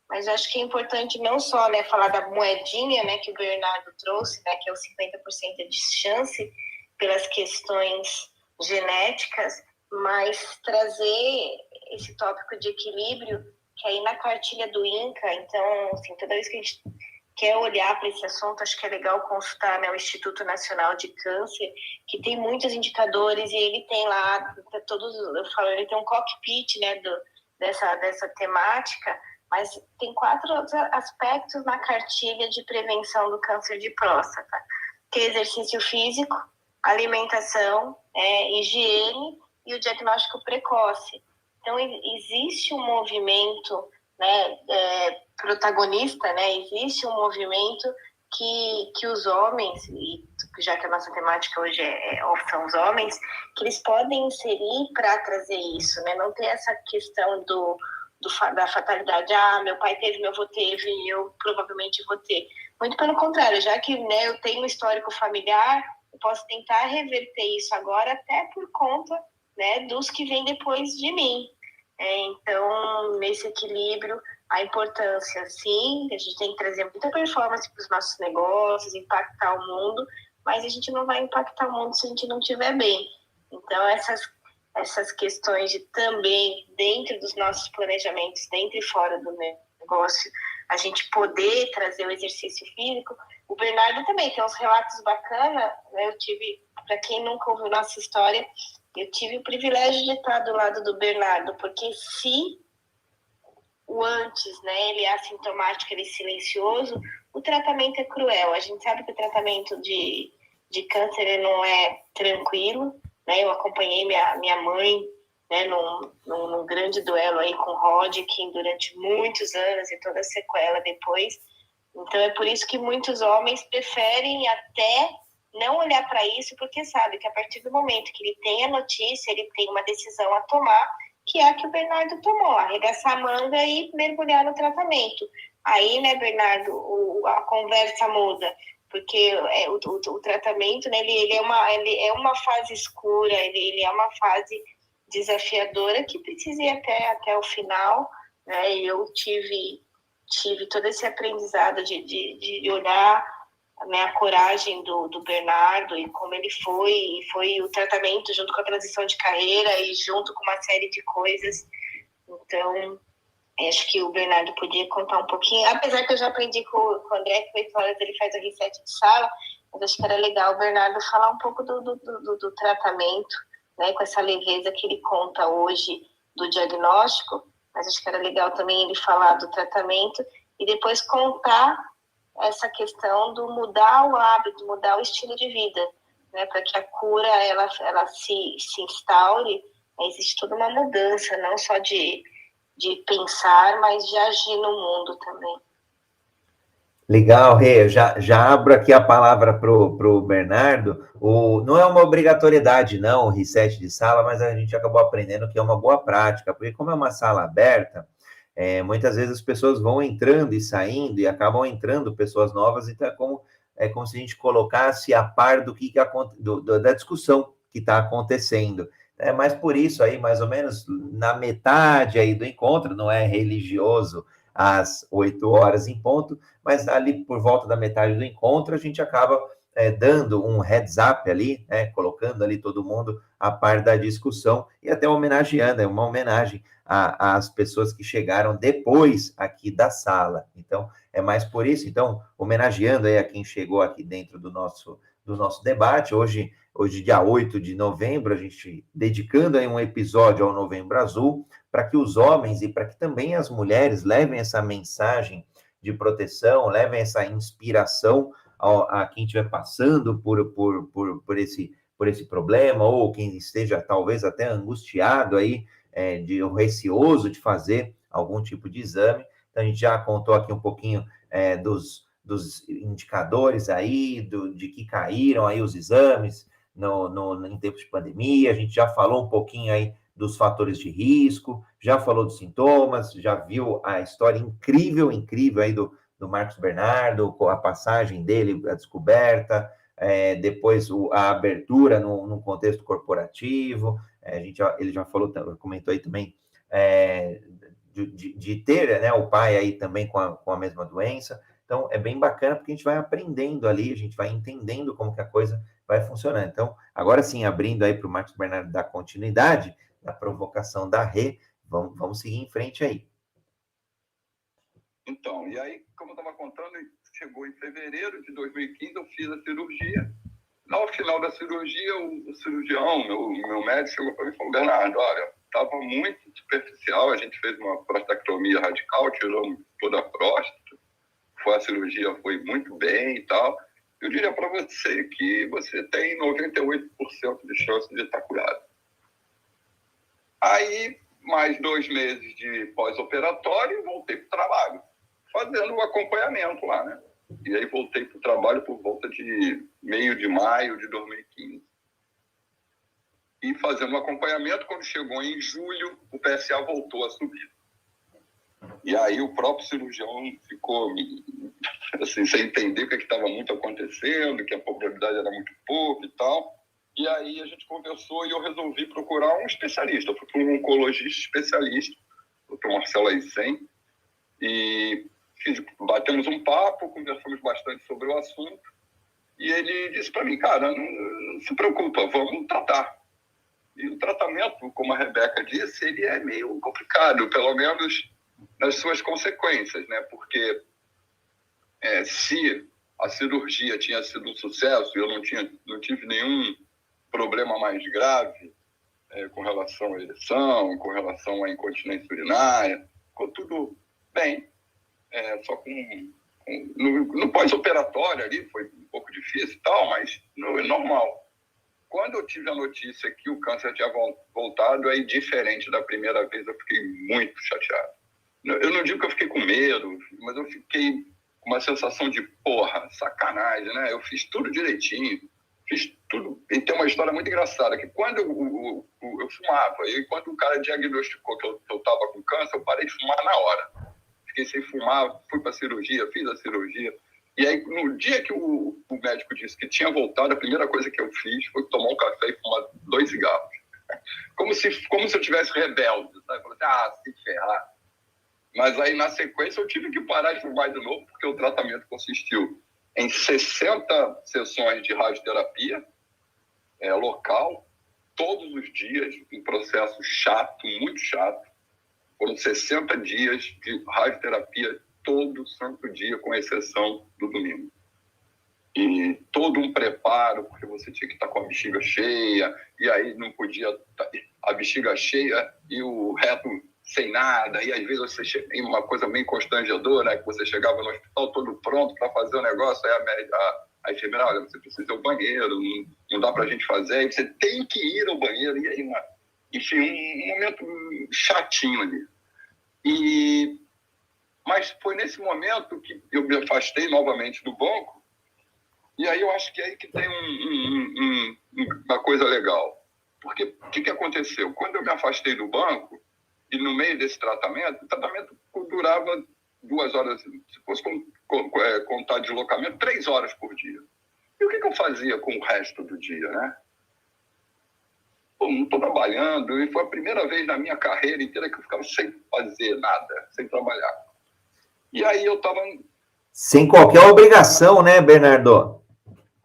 Speaker 2: Mas acho que é importante não só, né, falar da moedinha, né, que o Bernardo trouxe, né, que é o 50% de chance pelas questões genéticas, mas trazer esse tópico de equilíbrio, que aí na cartilha do INCA, então, assim, toda vez que a gente quer olhar para esse assunto, acho que é legal consultar, né, o Instituto Nacional de Câncer, que tem muitos indicadores e ele tem lá ele tem um cockpit, né, dessa temática, mas tem 4 outros aspectos na cartilha de prevenção do câncer de próstata, que é exercício físico, alimentação, higiene e o diagnóstico precoce. Então, existe um movimento, né, protagonista, né, existe um movimento que os homens, e já que a nossa temática hoje são os homens, que eles podem inserir para trazer isso, né, não ter essa questão da fatalidade, meu pai teve, meu avô teve, eu provavelmente vou ter. Muito pelo contrário, já que, né, eu tenho um histórico familiar, eu posso tentar reverter isso agora até por conta, né, dos que vêm depois de mim. Então, nesse equilíbrio, a importância, sim, a gente tem que trazer muita performance para os nossos negócios, impactar o mundo, mas a gente não vai impactar o mundo se a gente não estiver bem. Então, essas questões de também, dentro dos nossos planejamentos, dentro e fora do negócio, a gente poder trazer o exercício físico. O Bernardo também tem uns relatos bacanas, né? Eu tive, para quem nunca ouviu nossa história, eu tive o privilégio de estar do lado do Bernardo, porque se o antes, né, ele é assintomático, ele é silencioso, o tratamento é cruel. A gente sabe que o tratamento de câncer ele não é tranquilo, né? Eu acompanhei minha mãe, né, num grande duelo aí com Hodgkin durante muitos anos e toda a sequela depois. Então é por isso que muitos homens preferem até não olhar para isso, porque sabe que a partir do momento que ele tem a notícia, ele tem uma decisão a tomar, que é a que o Bernardo tomou, arregaçar a manga e mergulhar no tratamento. Aí, né, Bernardo, a conversa muda, porque o tratamento, né, ele é uma fase escura, ele é uma fase desafiadora que precisa ir até o final, né? Eu tive todo esse aprendizado de olhar, né, a coragem do Bernardo e como ele foi o tratamento junto com a transição de carreira e junto com uma série de coisas. Então, acho que o Bernardo podia contar um pouquinho, apesar que eu já aprendi com o André que 8 horas ele faz o reset de sala, mas acho que era legal o Bernardo falar um pouco do tratamento, né, com essa leveza que ele conta hoje do diagnóstico, mas acho que era legal também ele falar do tratamento e depois contar essa questão do mudar o hábito, mudar o estilo de vida, né, para que a cura ela se instaure. Existe toda uma mudança, não só de pensar, mas de agir no mundo também.
Speaker 1: Legal, Rê. Já abro aqui a palavra para o Bernardo. Não é uma obrigatoriedade, não, o reset de sala, mas a gente acabou aprendendo que é uma boa prática, porque como é uma sala aberta, muitas vezes as pessoas vão entrando e saindo e acabam entrando pessoas novas, então é como se a gente colocasse a par da discussão que está acontecendo. Mas por isso aí, mais ou menos na metade aí do encontro, não é religioso, às 8 horas em ponto, mas ali por volta da metade do encontro, a gente acaba dando um heads up ali, colocando ali todo mundo a par da discussão e até homenageando, é uma homenagem às pessoas que chegaram depois aqui da sala. Então, é mais por isso. Então, homenageando aí a quem chegou aqui dentro do nosso debate, hoje, dia 8 de novembro, a gente dedicando aí um episódio ao Novembro Azul, para que os homens e para que também as mulheres levem essa mensagem de proteção, levem essa inspiração a quem estiver passando por esse problema, ou quem esteja talvez até angustiado aí, receoso de fazer algum tipo de exame. Então, a gente já contou aqui um pouquinho dos indicadores aí, de que caíram aí os exames em tempos de pandemia, a gente já falou um pouquinho aí dos fatores de risco, já falou dos sintomas, já viu a história incrível aí do Marcos Bernardo, com a passagem dele, a descoberta, depois a abertura no contexto corporativo, ele já falou, comentou aí também de ter, né, o pai aí também com a mesma doença. Então, é bem bacana porque a gente vai aprendendo ali, a gente vai entendendo como que a coisa vai funcionando. Então, agora sim, abrindo aí para o Marcos Bernardo dar continuidade, da provocação da Rê, vamos seguir em frente aí.
Speaker 3: Então, e aí, como eu estava contando, chegou em fevereiro de 2015, eu fiz a cirurgia. Ao final da cirurgia, o cirurgião, meu médico, chegou para mim e falou: Bernardo, olha, estava muito superficial, a gente fez uma prostatectomia radical, tiramos toda a próstata, a cirurgia foi muito bem e tal. Eu diria para você que você tem 98% de chance de estar curado. Aí, mais 2 meses de pós-operatório, voltei para o trabalho, fazendo o acompanhamento lá, né? E aí voltei para o trabalho por volta de meio de maio de 2015. E fazendo o acompanhamento, quando chegou em julho, o PSA voltou a subir. E aí o próprio cirurgião ficou assim, sem entender o que estava muito acontecendo, que a probabilidade era muito pouca e tal. E aí a gente conversou e eu resolvi procurar um especialista. Eu fui para um oncologista especialista, o Dr. Marcelo Aysen, e batemos um papo, conversamos bastante sobre o assunto, e ele disse para mim: cara, não se preocupa, vamos tratar. E o tratamento, como a Rebeca disse, ele é meio complicado, pelo menos nas suas consequências, né? Porque se a cirurgia tinha sido um sucesso e eu não tive nenhum problema mais grave com relação à ereção, com relação à incontinência urinária, ficou tudo bem. Só no pós-operatório ali foi um pouco difícil e tal, mas não é normal. Quando eu tive a notícia que o câncer tinha voltado, aí diferente da primeira vez, eu fiquei muito chateado. Eu não digo que eu fiquei com medo, mas eu fiquei com uma sensação de porra, sacanagem, né? Eu fiz tudo direitinho, fiz tudo. E tem uma história muito engraçada, que quando eu fumava, e quando o cara diagnosticou que eu estava com câncer, eu parei de fumar na hora. Fiquei sem fumar, fui para a cirurgia, fiz a cirurgia. E aí, no dia que o médico disse que tinha voltado, a primeira coisa que eu fiz foi tomar um café e fumar 2 cigarros. Como se eu tivesse rebelde, sabe? Falei, se ferrar. Mas aí, na sequência, eu tive que parar de fumar de novo, porque o tratamento consistiu em 60 sessões de radioterapia local, todos os dias, um processo chato, muito chato. Foram 60 dias de radioterapia todo santo dia, com exceção do domingo. E todo um preparo, porque você tinha que estar com a bexiga cheia, e aí não podia a bexiga cheia e o reto sem nada, e às vezes você chega em uma coisa meio constrangedora, né, que você chegava no hospital todo pronto para fazer o negócio, aí a enfermeira: olha, você precisa ir ao banheiro, não dá para a gente fazer, aí você tem que ir ao banheiro, e aí, enfim, um momento chatinho ali. E Mas foi nesse momento que eu me afastei novamente do banco, e aí eu acho que é aí que tem uma coisa legal. Porque o que aconteceu? Quando eu me afastei do banco, e no meio desse tratamento, o tratamento durava 2 horas, se fosse contar deslocamento, 3 horas por dia. E o que eu fazia com o resto do dia, né? Pô, não estou trabalhando, e foi a primeira vez na minha carreira inteira que eu ficava sem fazer nada, sem trabalhar. E aí eu estava...
Speaker 1: Sem qualquer obrigação, né, Bernardo?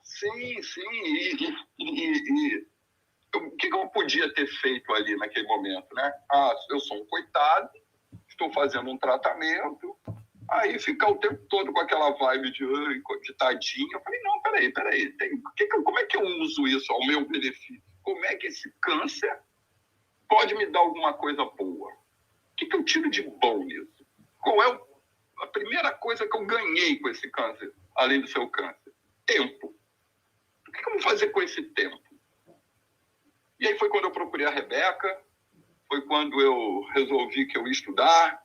Speaker 3: Sim. O que eu podia ter feito ali naquele momento, né? Eu sou um coitado, estou fazendo um tratamento, aí ficar o tempo todo com aquela vibe de tadinho. Eu falei, não, peraí, como é que eu uso isso ao meu benefício? Como é que esse câncer pode me dar alguma coisa boa? O que eu tiro de bom nisso? Qual é a primeira coisa que eu ganhei com esse câncer, além do seu câncer? Tempo. O que eu vou fazer com esse tempo? E aí foi quando eu procurei a Rebeca, foi quando eu resolvi que eu ia estudar,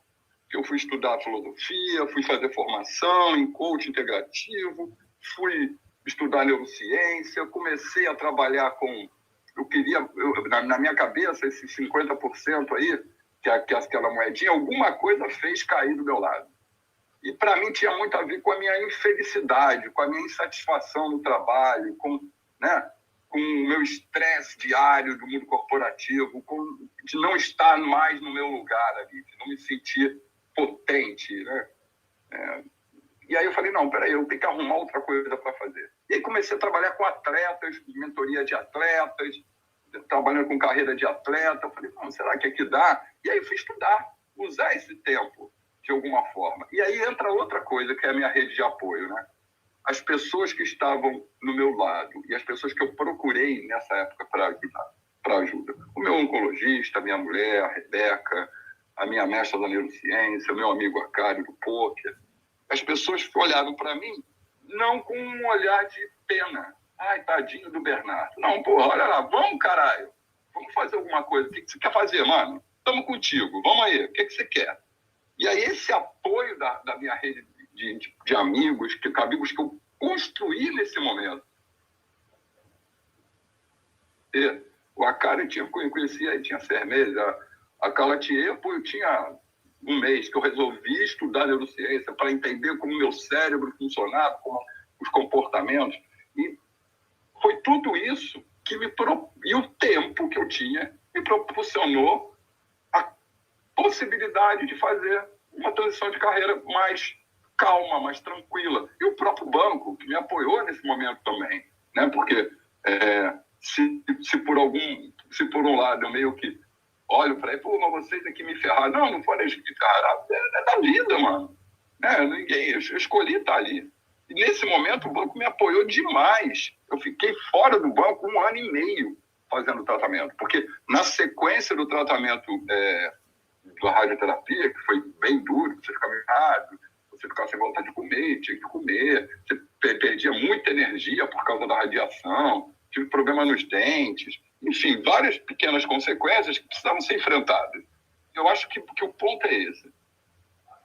Speaker 3: que eu fui estudar filosofia, fui fazer formação em coaching integrativo, fui estudar neurociência, comecei a trabalhar com... na minha cabeça, esses 50% aí, que é aquela moedinha, alguma coisa fez cair do meu lado. E para mim tinha muito a ver com a minha infelicidade, com a minha insatisfação no trabalho, com o meu estresse diário do mundo corporativo, de não estar mais no meu lugar ali, de não me sentir potente, né? E aí eu falei, não, peraí, eu tenho que arrumar outra coisa para fazer. E aí comecei a trabalhar com atletas, mentoria de atletas, trabalhando com carreira de atleta. Eu falei, não, será que aqui dá? E aí eu fui estudar, usar esse tempo de alguma forma. E aí entra outra coisa, que é a minha rede de apoio, né? As pessoas que estavam no meu lado e as pessoas que eu procurei nessa época para ajuda. O meu oncologista, a minha mulher, a Rebeca, a minha mestra da neurociência, o meu amigo Acário do poker. As pessoas olharam para mim não com um olhar de pena. Ai, tadinho do Bernardo. Não, porra, olha lá, vamos, caralho. Vamos fazer alguma coisa. O que você quer fazer, mano? Estamos contigo, vamos aí. O que você quer? E aí esse apoio da minha rede de amigos, amigos que eu construí nesse momento. E o Acário conhecia, tinha 6 meses. A Calatier, eu tinha 1 mês que eu resolvi estudar neurociência para entender como o meu cérebro funcionava, como os comportamentos. E foi tudo isso que e o tempo que eu tinha me proporcionou a possibilidade de fazer uma transição de carreira mais calma, mais tranquila. E o próprio banco, que me apoiou nesse momento também, né? Porque se por um lado eu meio que olho para ele, pô, mas vocês aqui me ferraram. Não foram eles que me ferraram. É da vida, mano. Eu escolhi estar ali. E nesse momento o banco me apoiou demais. Eu fiquei fora do banco 1 ano e meio fazendo tratamento. Porque na sequência do tratamento da radioterapia, que foi bem duro, você ficava errado, você ficava sem vontade de comer, tinha que comer, você perdia muita energia por causa da radiação, tive problema nos dentes, enfim, várias pequenas consequências que precisavam ser enfrentadas. Eu acho que o ponto é esse.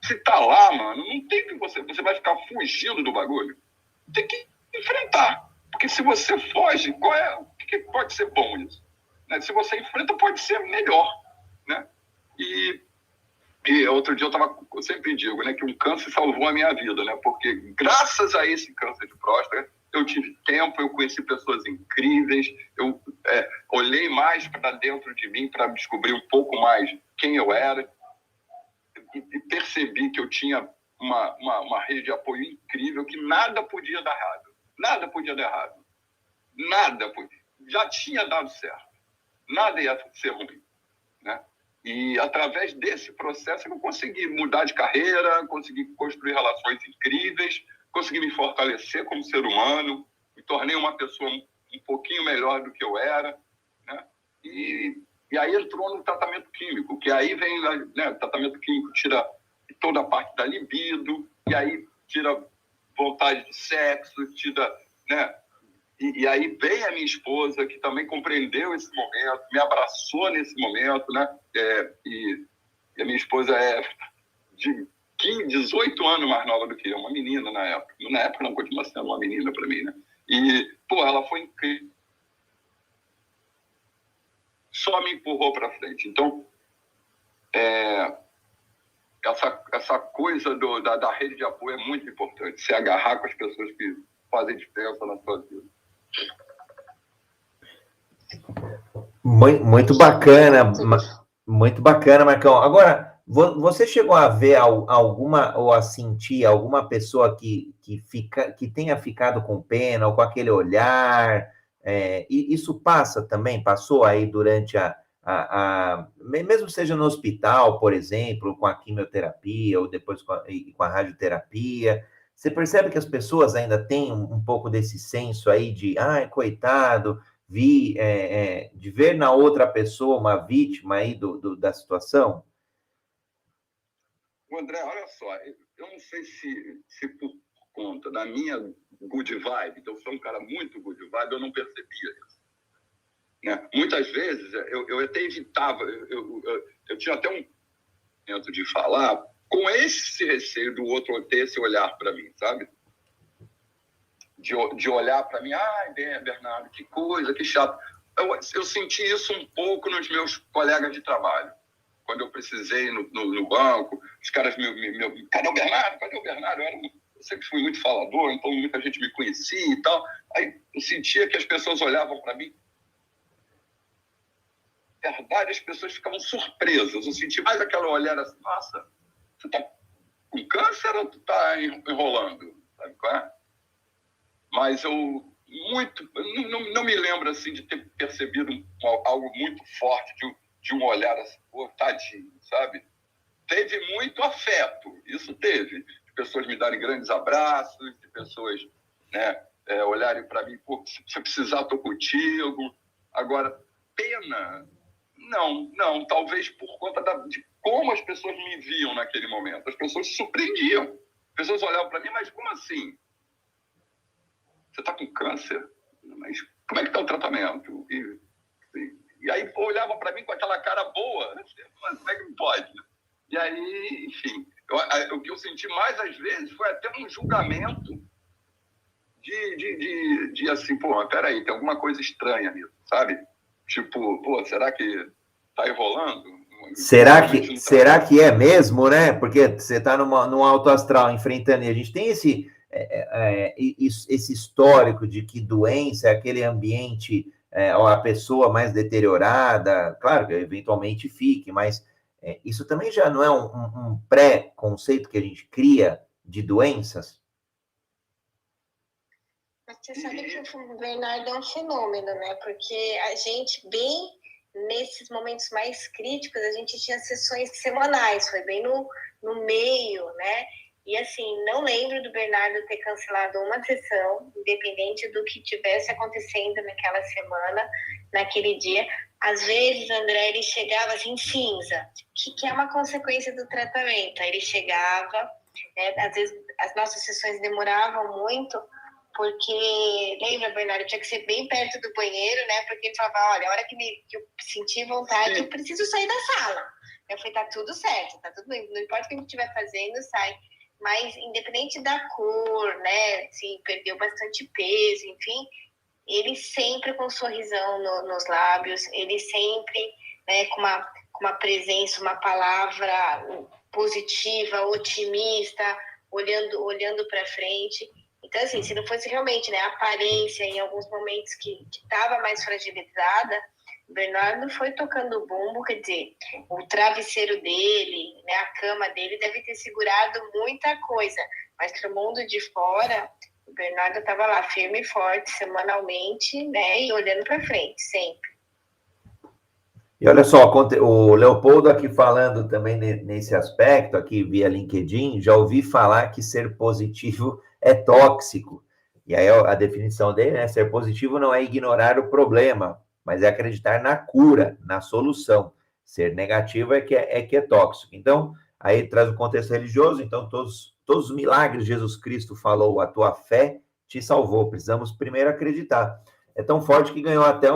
Speaker 3: Se tá lá, mano, não tem que você vai ficar fugindo do bagulho. Tem que enfrentar. Porque se você foge, o que pode ser bom isso? Né? Se você enfrenta, pode ser melhor, né? E outro dia eu sempre digo, né, que um câncer salvou a minha vida, né? Porque graças a esse câncer de próstata, eu tive tempo, eu conheci pessoas incríveis, eu olhei mais para dentro de mim para descobrir um pouco mais quem eu era e percebi que eu tinha uma rede de apoio incrível, que nada podia dar errado. Nada podia dar errado. Nada podia. Já tinha dado certo. Nada ia ser ruim, né? E através desse processo eu consegui mudar de carreira, consegui construir relações incríveis, consegui me fortalecer como ser humano, me tornei uma pessoa um pouquinho melhor do que eu era, né? E aí entrou no tratamento químico, que aí vem, né, o tratamento químico tira toda a parte da libido, e aí tira vontade de sexo, tira, né? E aí vem a minha esposa, que também compreendeu esse momento, me abraçou nesse momento, né? E a minha esposa é 18 anos mais nova do que eu, uma menina na época. Na época não, continua sendo uma menina para mim, né? E, pô, ela foi incrível. Só me empurrou para frente. Então, essa coisa da rede de apoio é muito importante. Se agarrar com as pessoas que fazem diferença na sua vida.
Speaker 1: Muito bacana, Marcão. Agora, você chegou a ver alguma, ou a sentir alguma pessoa que tenha ficado com pena, ou com aquele olhar? E isso passou aí durante mesmo seja no hospital, por exemplo, com a quimioterapia, ou depois com a radioterapia. Você percebe que as pessoas ainda têm um pouco desse senso aí de, coitado, de ver na outra pessoa uma vítima aí da situação?
Speaker 3: André, olha só, eu não sei se por conta da minha good vibe, que eu sou um cara muito good vibe, eu não percebia isso. Né? Muitas vezes eu até evitava, eu tinha até um momento de falar com esse receio do outro ter esse olhar para mim, sabe? De olhar para mim, Bernardo, que coisa, que chato. Eu senti isso um pouco nos meus colegas de trabalho. Quando eu precisei no banco, os caras cadê o Bernardo? Cadê o Bernardo? Eu sempre fui muito falador, então muita gente me conhecia e tal. Aí eu sentia que as pessoas olhavam para mim. Na verdade, as pessoas ficavam surpresas. Eu senti mais aquela olhar assim, nossa, você tá com câncer ou tu tá enrolando? Sabe qual é? Mas eu não me lembro assim de ter percebido algo muito forte de um olhar assim, pô, tadinho, sabe? Teve muito afeto, isso teve. De pessoas me darem grandes abraços, de pessoas, né, olharem para mim, pô, se precisar, tô contigo. Agora, pena, não, talvez por conta de como as pessoas me viam naquele momento. As pessoas se surpreendiam. As pessoas olhavam para mim, mas como assim? Você está com câncer? Mas como é que está o tratamento? E aí olhava para mim com aquela cara boa, né? Mas como é que não pode? E aí, enfim, o que eu senti mais às vezes foi até um julgamento de assim, pô, mas peraí, tem alguma coisa estranha nisso, sabe? Tipo, pô, será que tá enrolando?
Speaker 1: Será que é mesmo, né? Porque você está num alto astral enfrentando, e a gente tem esse histórico de que doença é aquele ambiente, ou a pessoa mais deteriorada, claro que eventualmente fique, mas isso também já não é um pré-conceito que a gente cria de doenças?
Speaker 2: Você sabe que o Bernardo é um fenômeno, né? Porque a gente, bem nesses momentos mais críticos, a gente tinha sessões semanais, foi bem no meio, né? E assim, não lembro do Bernardo ter cancelado uma sessão, independente do que tivesse acontecendo naquela semana, naquele dia. Às vezes, André, ele chegava assim, cinza, que é uma consequência do tratamento. Aí ele chegava, né? Às vezes as nossas sessões demoravam muito, porque, lembra, Bernardo, tinha que ser bem perto do banheiro, né? Porque ele falava, olha, a hora que eu senti vontade, eu preciso sair da sala. Eu falei, tá tudo certo, tá tudo bem, não importa o que a gente estiver fazendo, sai. Mas, independente da cor, né? Se perdeu bastante peso, enfim, ele sempre com um sorrisão nos lábios, ele sempre, né, com uma presença, uma palavra positiva, otimista, olhando para frente. Então, assim, se não fosse realmente, né, a aparência em alguns momentos que estava mais fragilizada, o Bernardo foi tocando o bumbo, quer dizer, o travesseiro dele, né, a cama dele deve ter segurado muita coisa, mas para o mundo de fora, o Bernardo estava lá firme e forte, semanalmente, né, e olhando para frente, sempre.
Speaker 1: E olha só, o Leopoldo aqui falando também nesse aspecto, aqui via LinkedIn, já ouvi falar que ser positivo é tóxico. E aí a definição dele, né? Ser positivo não é ignorar o problema, mas é acreditar na cura, na solução. Ser negativo é que é tóxico. Então, aí traz o contexto religioso, então todos os milagres Jesus Cristo falou, a tua fé te salvou. Precisamos primeiro acreditar. É tão forte que ganhou até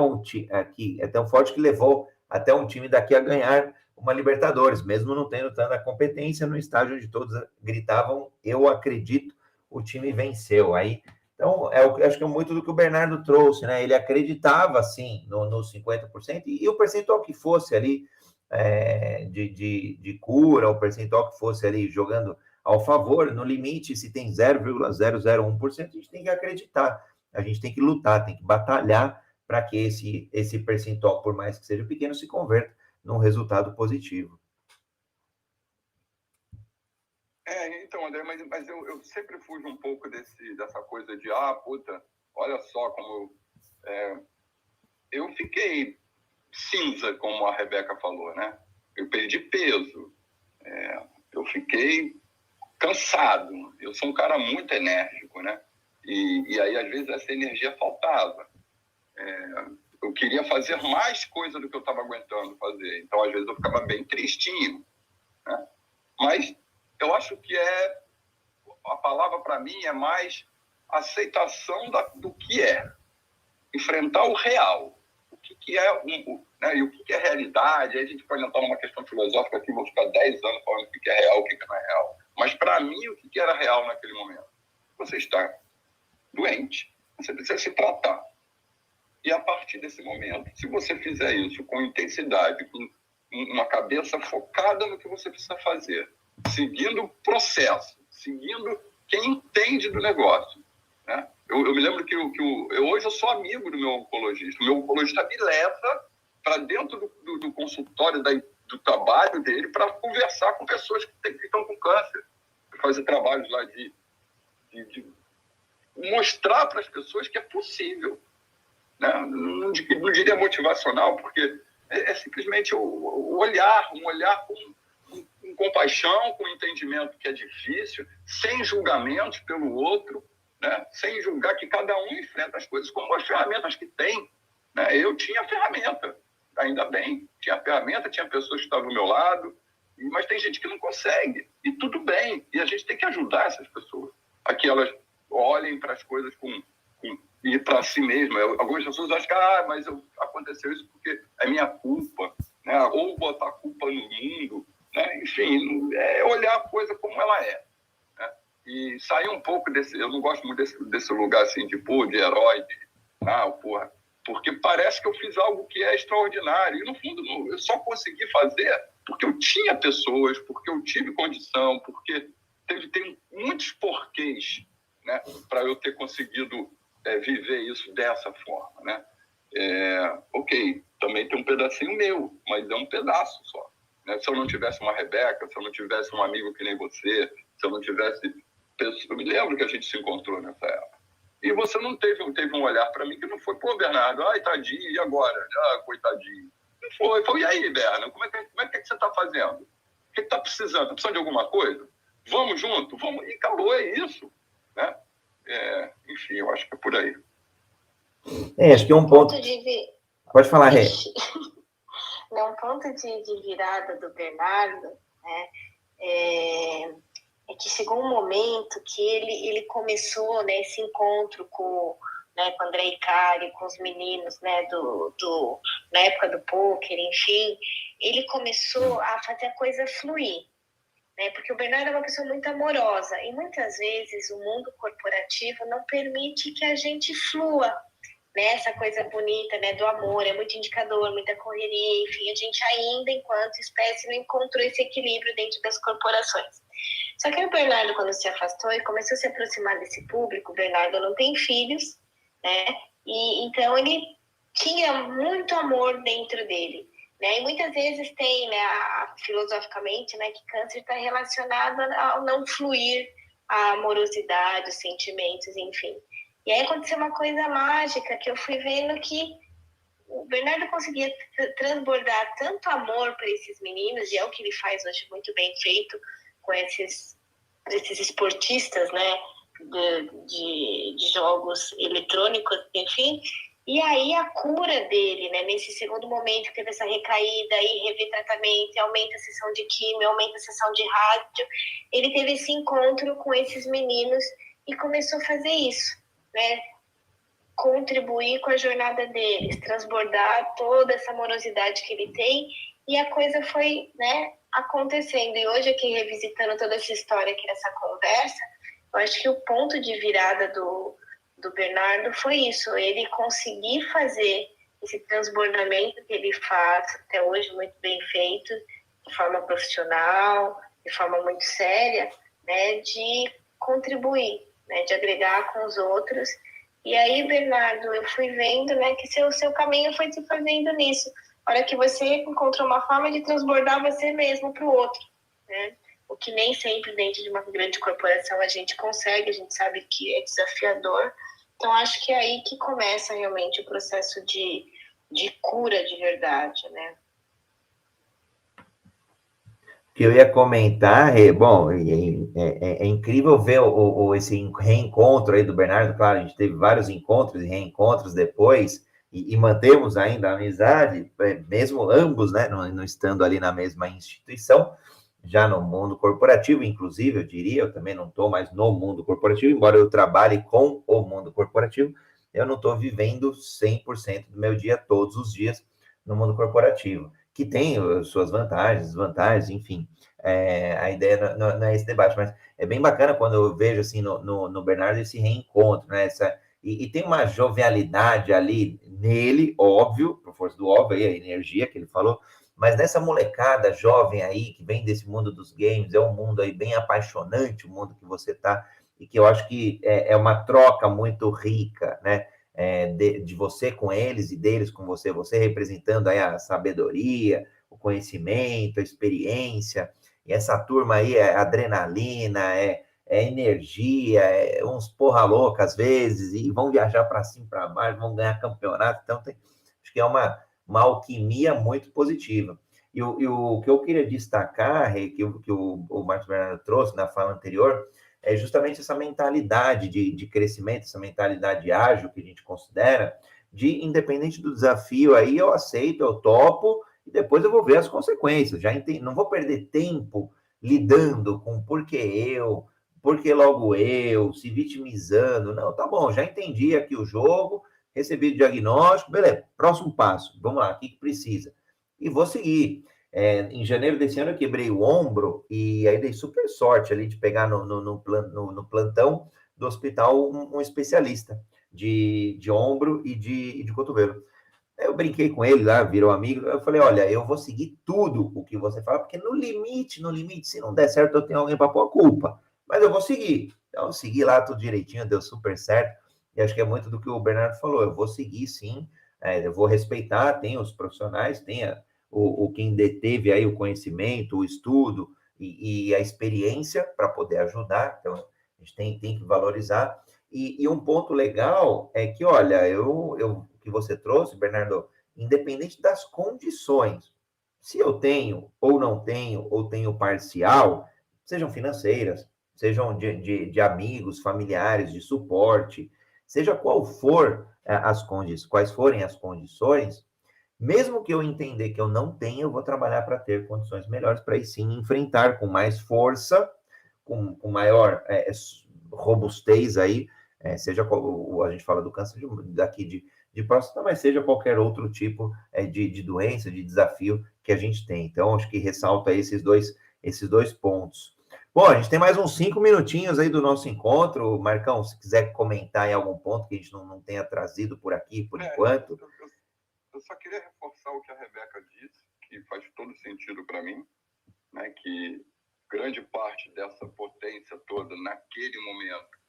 Speaker 1: é tão forte que levou até um time daqui a ganhar uma Libertadores, mesmo não tendo tanta competência no estágio onde todos gritavam, eu acredito, o time venceu. Aí, então, acho que é muito do que o Bernardo trouxe, né? Ele acreditava, sim, no 50%, e o percentual que fosse ali de cura, o percentual que fosse ali jogando ao favor, no limite, se tem 0,001%, a gente tem que acreditar, a gente tem que lutar, tem que batalhar para que esse percentual, por mais que seja pequeno, se converta num resultado positivo.
Speaker 3: Então, André, mas eu sempre fujo um pouco dessa coisa de, puta, olha só como eu fiquei cinza, como a Rebeca falou, né? Eu perdi peso, eu fiquei cansado, eu sou um cara muito enérgico, né? E aí, às vezes, essa energia faltava. Eu queria fazer mais coisa do que eu estava aguentando fazer, então, às vezes, eu ficava bem tristinho, né? Mas eu acho que a palavra para mim é mais aceitação do que é, enfrentar o real, o que é, né, e o que é realidade. Aí a gente pode entrar numa questão filosófica que vou ficar 10 anos falando o que é real, o que não é real. Mas para mim, o que era real naquele momento? Você está doente, você precisa se tratar. E a partir desse momento, se você fizer isso com intensidade, com uma cabeça focada no que você precisa fazer, seguindo o processo, seguindo quem entende do negócio, né? Eu me lembro que hoje eu sou amigo do meu oncologista. O meu oncologista me leva para dentro do consultório do trabalho dele para conversar com pessoas que estão com câncer, fazer trabalhos lá de mostrar para as pessoas que é possível, né? Não diria motivacional, porque é simplesmente um olhar com compaixão, com entendimento que é difícil, sem julgamentos pelo outro, né? Sem julgar que cada um enfrenta as coisas com as ferramentas que tem, né? Eu tinha ferramenta, ainda bem, tinha ferramenta, tinha pessoas que estavam do meu lado, mas tem gente que não consegue, e tudo bem, e a gente tem que ajudar essas pessoas, a que elas olhem para as coisas e para si mesmas. Algumas pessoas acham que mas aconteceu isso porque é minha culpa, né? Ou botar a culpa no mundo, né? Enfim, olhar a coisa como ela é, né? E sair um pouco eu não gosto muito desse lugar assim de herói, porque parece que eu fiz algo que é extraordinário, e no fundo eu só consegui fazer porque eu tinha pessoas, porque eu tive condição, porque tem muitos porquês, né, para eu ter conseguido viver isso dessa forma, né? Ok, também tem um pedacinho meu, mas é um pedaço só, né? Se eu não tivesse uma Rebeca, se eu não tivesse um amigo que nem você, se eu não tivesse... Eu me lembro que a gente se encontrou nessa época. E você não teve um olhar para mim que não foi, Bernardo, tadinho, e agora? Coitadinho. Não foi, e aí, Bernardo, como é que você está fazendo? O que está precisando? Está precisando de alguma coisa? Vamos junto? Vamos, e acabou, é isso, né? Enfim, eu acho que é por aí.
Speaker 1: Acho que é um ponto... Pode falar, Rê.
Speaker 2: Um ponto de virada do Bernardo, né, é que chegou um momento que ele começou, né, esse encontro com o André Icari, com os meninos, né, na época do pôquer, enfim, ele começou a fazer a coisa fluir, né, porque o Bernardo é uma pessoa muito amorosa e muitas vezes o mundo corporativo não permite que a gente flua, né, essa coisa bonita, né, do amor, é muito indicador, muita correria, enfim, a gente ainda, enquanto espécie, não encontrou esse equilíbrio dentro das corporações. Só que o Bernardo, quando se afastou e começou a se aproximar desse público, o Bernardo não tem filhos, né, e então ele tinha muito amor dentro dele, né, e muitas vezes tem, né, filosoficamente, né, que câncer está relacionado ao não fluir a amorosidade, os sentimentos, enfim. E aí aconteceu uma coisa mágica, que eu fui vendo que o Bernardo conseguia transbordar tanto amor para esses meninos, e é o que ele faz hoje muito bem feito com esses esportistas, né, de jogos eletrônicos, enfim. E aí a cura dele, né, nesse segundo momento que teve essa recaída, aí rever tratamento, aumenta a sessão de quimio, aumenta a sessão de rádio, ele teve esse encontro com esses meninos e começou a fazer isso, né, contribuir com a jornada deles, transbordar toda essa amorosidade que ele tem e a coisa foi, né, acontecendo. E hoje, aqui, revisitando toda essa história aqui nessa conversa, eu acho que o ponto de virada do Bernardo foi isso, ele conseguir fazer esse transbordamento que ele faz até hoje, muito bem feito, de forma profissional, de forma muito séria, né, de contribuir, né, de agregar com os outros. E aí, Bernardo, eu fui vendo, né, que seu caminho foi se fazendo nisso. A hora que você encontrou uma forma de transbordar você mesmo para o outro, né? O que nem sempre dentro de uma grande corporação a gente consegue, a gente sabe que é desafiador. Então, acho que é aí que começa realmente o processo de cura de verdade, né?
Speaker 1: O que eu ia comentar, bom, é incrível ver esse reencontro aí do Bernardo. Claro, a gente teve vários encontros e reencontros depois, e mantemos ainda a amizade, mesmo ambos, né, não estando ali na mesma instituição, já no mundo corporativo, inclusive, eu diria, eu também não estou mais no mundo corporativo, embora eu trabalhe com o mundo corporativo, eu não estou vivendo 100% do meu dia, todos os dias, no mundo corporativo, que tem suas vantagens, desvantagens, enfim. A ideia não é esse debate, mas é bem bacana quando eu vejo, assim, no Bernardo esse reencontro, né? E tem uma jovialidade ali nele, óbvio, por força do óbvio, aí, a energia que ele falou, mas nessa molecada jovem aí, que vem desse mundo dos games, é um mundo aí bem apaixonante, o mundo que você tá, e que eu acho que é uma troca muito rica, né? De você com eles e deles com você representando aí a sabedoria, o conhecimento, a experiência, e essa turma aí é adrenalina, energia, uns porra louca às vezes, e vão viajar para cima e para baixo, vão ganhar campeonato, então acho que é uma alquimia muito positiva. E o que eu queria destacar, que o Marcos Bernardo trouxe na fala anterior, é justamente essa mentalidade de crescimento, essa mentalidade ágil que a gente considera, de independente do desafio, aí eu aceito, eu topo, e depois eu vou ver as consequências. Não vou perder tempo lidando com por que logo eu, se vitimizando. Não, tá bom, já entendi aqui o jogo, recebi o diagnóstico, beleza, próximo passo, vamos lá, o que precisa? E vou seguir. Em janeiro desse ano eu quebrei o ombro e aí dei super sorte ali de pegar no plantão do hospital um especialista de ombro e de cotovelo. Eu brinquei com ele lá, virou amigo, eu falei, olha, eu vou seguir tudo o que você fala, porque no limite, se não der certo, eu tenho alguém para pôr a culpa, mas eu vou seguir. Então, eu segui lá tudo direitinho, deu super certo, e acho que é muito do que o Bernardo falou, eu vou seguir sim, eu vou respeitar, tem os profissionais, tem quem deteve aí o conhecimento, o estudo e a experiência para poder ajudar, então a gente tem que valorizar. E um ponto legal é que, olha, o que você trouxe, Bernardo, independente das condições, se eu tenho ou tenho parcial, sejam financeiras, sejam de amigos, familiares, de suporte, seja qual for quais forem as condições, mesmo que eu entender que eu não tenho, eu vou trabalhar para ter condições melhores, para aí sim enfrentar com mais força, com maior robustez aí, seja a gente fala do câncer de próstata, mas seja qualquer outro tipo de doença, de desafio que a gente tem. Então, acho que ressalta esses dois pontos. Bom, a gente tem mais uns 5 minutinhos aí do nosso encontro. Marcão, se quiser comentar em algum ponto que a gente não tenha trazido por aqui, por enquanto.
Speaker 3: Eu só queria reforçar o que a Rebeca disse, que faz todo sentido para mim, né, que grande parte dessa potência toda, naquele momento,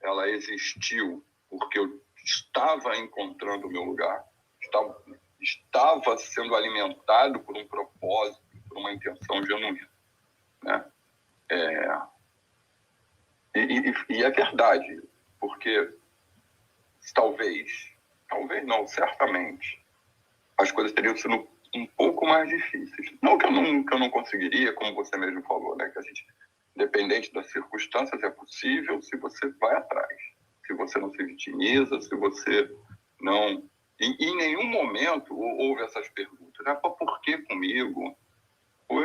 Speaker 3: ela existiu porque eu estava encontrando o meu lugar, estava sendo alimentado por um propósito, por uma intenção genuína, né? E é verdade, porque talvez não, certamente, as coisas teriam sido um pouco mais difíceis. Não que eu não conseguiria, como você mesmo falou, né? Que a gente, independente das circunstâncias, é possível se você vai atrás, se você não se vitimiza, se você não... Em nenhum momento houve essas perguntas, né? Por que comigo? O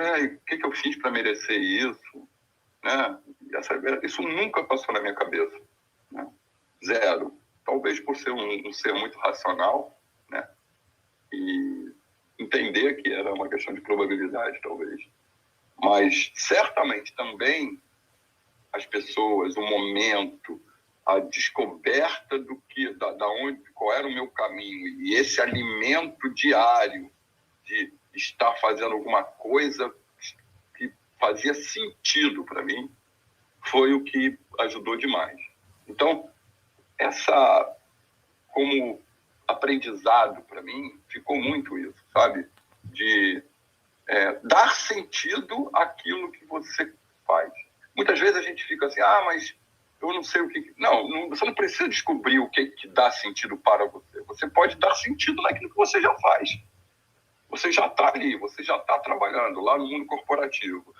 Speaker 3: que eu fiz para merecer isso? Né? Isso nunca passou na minha cabeça, né? Zero. Talvez por ser um ser muito racional, né? E entender que era uma questão de probabilidade, talvez. Mas, certamente, também as pessoas, o momento, a descoberta do que, qual era o meu caminho, e esse alimento diário de estar fazendo alguma coisa que fazia sentido para mim, foi o que ajudou demais. Então, como aprendizado para mim, ficou muito isso, sabe? De dar sentido àquilo que você faz. Muitas vezes a gente fica assim, mas eu não sei o que... Não, você não precisa descobrir o que dá sentido para você. Você pode dar sentido naquilo que você já faz. Você já está ali, você já está trabalhando lá no mundo corporativo.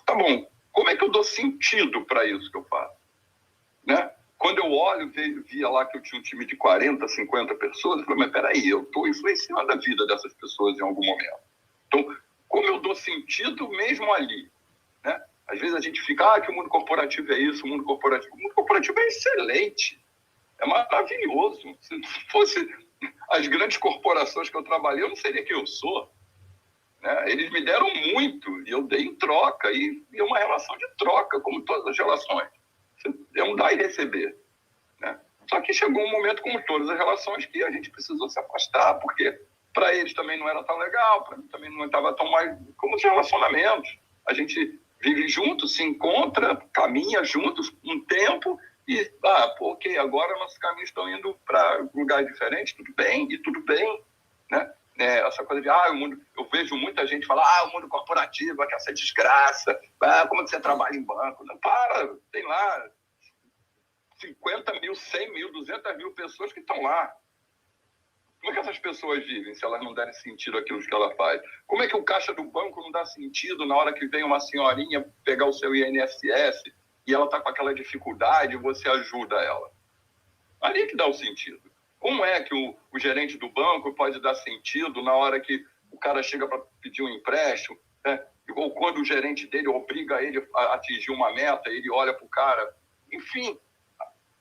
Speaker 3: Tá bom, como é que eu dou sentido para isso que eu faço? Né? Quando eu olho, via lá que eu tinha um time de 40, 50 pessoas, eu falei, mas peraí, eu estou influenciando a vida dessas pessoas em algum momento. Então, como eu dou sentido mesmo ali? Né? Às vezes a gente fica, que o mundo corporativo é isso, o mundo corporativo é excelente, é maravilhoso. Se fosse as grandes corporações que eu trabalhei, eu não seria quem eu sou. Né? Eles me deram muito, e eu dei em troca, e é uma relação de troca, como todas as relações. É um dar e receber. Né? Só que chegou um momento, como todas as relações, que a gente precisou se afastar, porque para eles também não era tão legal, para mim também não estava tão mais... Como os relacionamentos. A gente vive junto, se encontra, caminha juntos um tempo e, ok, agora nossos caminhos estão indo para lugares diferentes, tudo bem, né? Essa coisa de, o mundo... Eu vejo muita gente falar, o mundo corporativo, que essa desgraça, como é que você trabalha em banco? Não, tem lá 50 mil, 100 mil, 200 mil pessoas que estão lá. Como é que essas pessoas vivem se elas não derem sentido àquilo que ela faz? Como é que o caixa do banco não dá sentido na hora que vem uma senhorinha pegar o seu INSS e ela está com aquela dificuldade e você ajuda ela? Ali é que dá o sentido. Como é que o gerente do banco pode dar sentido na hora que o cara chega para pedir um empréstimo, né? Ou quando o gerente dele obriga ele a atingir uma meta, ele olha para o cara. Enfim,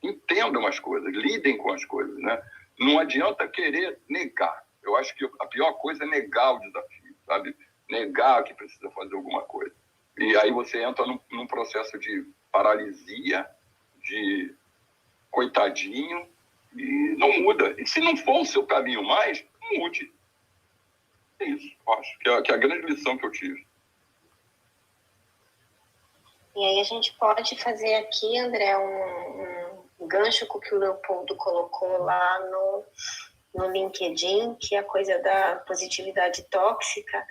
Speaker 3: entendam as coisas, lidem com as coisas, né? Não adianta querer negar. Eu acho que a pior coisa é negar o desafio, sabe? Negar que precisa fazer alguma coisa. E aí você entra num processo de paralisia, de coitadinho, e não muda. E se não for o seu caminho mais, mude. É isso, eu acho que é a grande lição que eu tive.
Speaker 2: E aí a gente pode fazer aqui, André, um gancho com o que o Leopoldo colocou lá no LinkedIn, que é a coisa da positividade tóxica,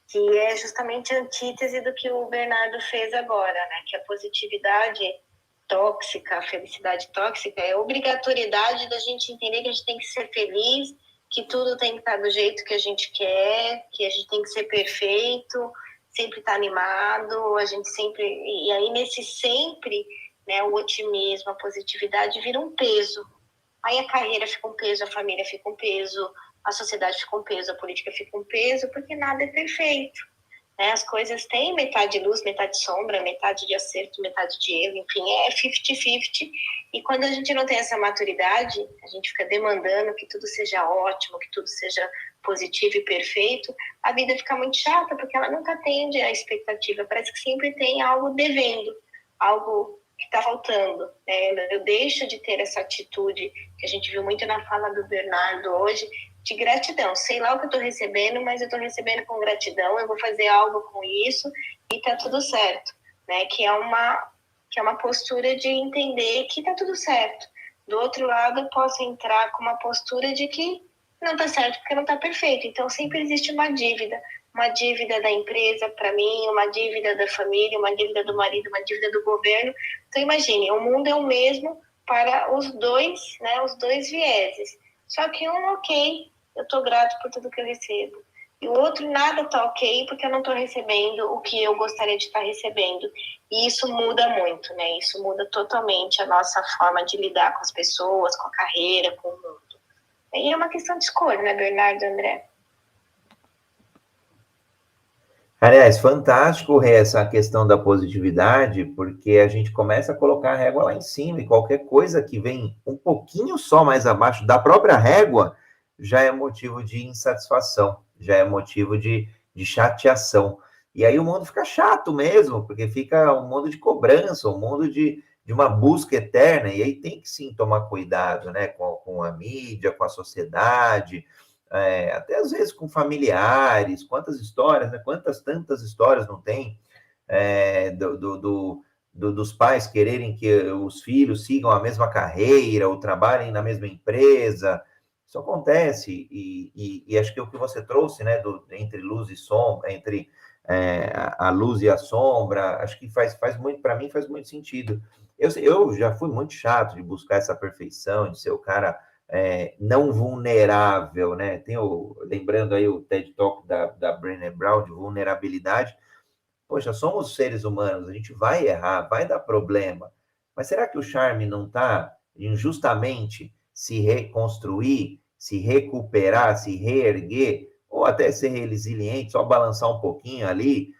Speaker 2: que é justamente a antítese do que o Bernardo fez agora, né? Que a positividade tóxica, a felicidade tóxica, é a obrigatoriedade da gente entender que a gente tem que ser feliz, que tudo tem que estar do jeito que a gente quer, que a gente tem que ser perfeito, sempre estar animado, a gente sempre... E aí, nesse sempre, né, o otimismo, a positividade vira um peso. Aí a carreira fica um peso, a família fica um peso, a sociedade fica um peso, a política fica um peso, porque nada é perfeito. Né? As coisas têm metade luz, metade sombra, metade de acerto, metade de erro, enfim, é 50-50. E quando a gente não tem essa maturidade, a gente fica demandando que tudo seja ótimo, que tudo seja positivo e perfeito, a vida fica muito chata, porque ela nunca atende à expectativa, parece que sempre tem algo devendo, algo que está faltando. Né? Eu deixo de ter essa atitude, que a gente viu muito na fala do Bernardo hoje, de gratidão. Sei lá o que eu estou recebendo, mas eu estou recebendo com gratidão, eu vou fazer algo com isso e está tudo certo. Né? Que é uma postura de entender que está tudo certo. Do outro lado, eu posso entrar com uma postura de que não está certo porque não está perfeito. Então, sempre existe uma dívida da empresa para mim, uma dívida da família, uma dívida do marido, uma dívida do governo. Então, imagine, o mundo é o mesmo para os dois, né, os dois vieses. Só que ok, eu estou grato por tudo que eu recebo. E o outro, nada está ok, porque eu não estou recebendo o que eu gostaria de estar recebendo. E isso muda muito, né? Isso muda totalmente a nossa forma de lidar com as pessoas, com a carreira, com o mundo. E é uma questão de escolha, né, Bernardo, André?
Speaker 1: Aliás, fantástico essa questão da positividade, porque a gente começa a colocar a régua lá em cima, e qualquer coisa que vem um pouquinho só mais abaixo da própria régua, já é motivo de insatisfação, já é motivo de chateação. E aí o mundo fica chato mesmo, porque fica um mundo de cobrança, um mundo de uma busca eterna, e aí tem que sim tomar cuidado, né, com a mídia, com a sociedade, até às vezes com familiares, quantas histórias, né, tantas histórias não tem, dos pais quererem que os filhos sigam a mesma carreira ou trabalhem na mesma empresa. Isso acontece, e acho que o que você trouxe, né, entre luz e sombra, entre a luz e a sombra, acho que faz muito, para mim, faz muito sentido. Eu já fui muito chato de buscar essa perfeição, de ser o cara não vulnerável, né? Lembrando aí o TED Talk da Brené Brown de vulnerabilidade. Poxa, somos seres humanos, a gente vai errar, vai dar problema. Mas será que o charme não está em justamente se reconstruir, se recuperar, se reerguer, ou até ser resiliente, só balançar um pouquinho ali,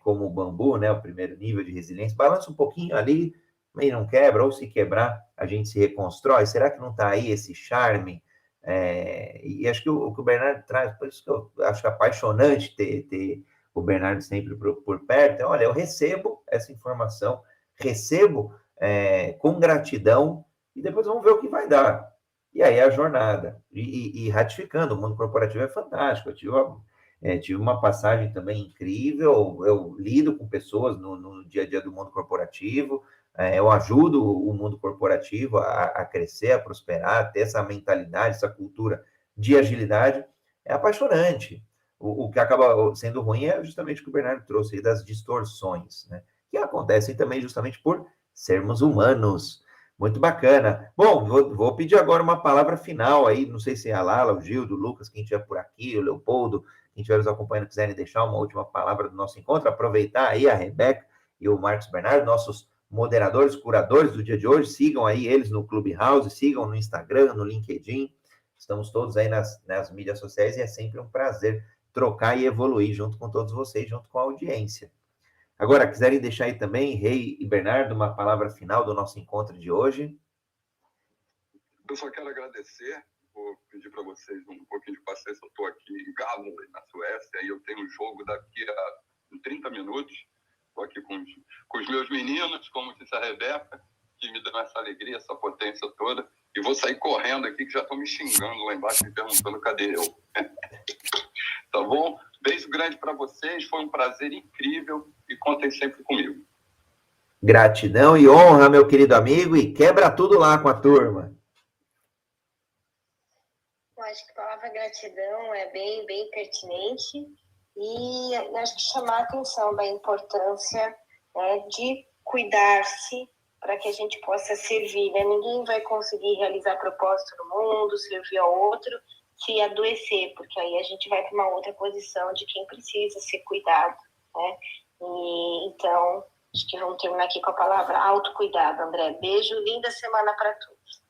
Speaker 1: como o bambu, né? O primeiro nível de resiliência, balança um pouquinho ali, mas não quebra, ou se quebrar, a gente se reconstrói. Será que não está aí esse charme? E acho que o que o Bernardo traz, por isso que eu acho apaixonante ter o Bernardo sempre por perto, olha, eu recebo essa informação, recebo com gratidão, e depois vamos ver o que vai dar. E aí a jornada. E ratificando, o mundo corporativo é fantástico. Eu tive uma passagem também incrível, eu lido com pessoas no dia a dia do mundo corporativo, eu ajudo o mundo corporativo a crescer, a prosperar, a ter essa mentalidade, essa cultura de agilidade. É apaixonante. O que acaba sendo ruim é justamente o que o Bernardo trouxe aí, das distorções, né? Que acontecem também justamente por sermos humanos. Muito bacana. Bom, vou pedir agora uma palavra final aí, não sei se é a Lala, o Gildo, o Lucas, quem estiver por aqui, o Leopoldo, quem estiver nos acompanhando, quiserem deixar uma última palavra do nosso encontro, aproveitar aí a Rebeca e o Marcos Bernardo, nossos moderadores, curadores do dia de hoje, sigam aí eles no Clubhouse, sigam no Instagram, no LinkedIn, estamos todos aí nas mídias sociais e é sempre um prazer trocar e evoluir junto com todos vocês, junto com a audiência. Agora, quiserem deixar aí também, Rei e Bernardo, uma palavra final do nosso encontro de hoje?
Speaker 3: Eu só quero agradecer, vou pedir para vocês um pouquinho de paciência, eu estou aqui em Gavle, na Suécia, e eu tenho um jogo daqui a 30 minutos, estou aqui com os meus meninos, como disse a Rebeca, que me dão essa alegria, essa potência toda, e vou sair correndo aqui, que já estão me xingando lá embaixo, me perguntando cadê eu. Tá bom? Beijo grande para vocês, foi um prazer incrível e contem sempre comigo.
Speaker 1: Gratidão e honra, meu querido amigo, e quebra tudo lá com a turma.
Speaker 2: Eu acho que a palavra gratidão é bem, bem pertinente e acho que chamar a atenção da importância de cuidar-se para que a gente possa servir, né? Ninguém vai conseguir realizar propósito no mundo, servir ao outro, se adoecer, porque aí a gente vai para uma outra posição de quem precisa ser cuidado, né? E, então, acho que vamos terminar aqui com a palavra autocuidado, André. Beijo, linda semana para todos.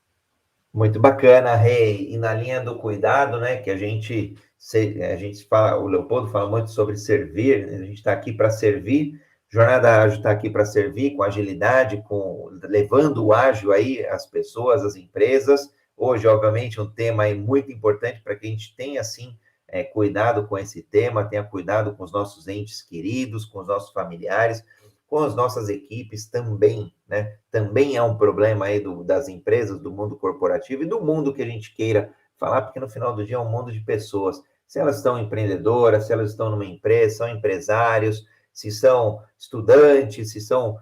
Speaker 1: Muito bacana, Rei. E na linha do cuidado, né, que a gente fala, o Leopoldo fala muito sobre servir, né? A gente está aqui para servir, Jornada Ágil está aqui para servir com agilidade, levando o ágil aí às pessoas, às empresas. Hoje, obviamente, um tema aí muito importante para que a gente tenha, assim, cuidado com esse tema, tenha cuidado com os nossos entes queridos, com os nossos familiares, com as nossas equipes também, né? Também é um problema aí das empresas, do mundo corporativo e do mundo que a gente queira falar, porque no final do dia é um mundo de pessoas. Se elas estão empreendedoras, se elas estão numa empresa, são empresários, se são estudantes, se estão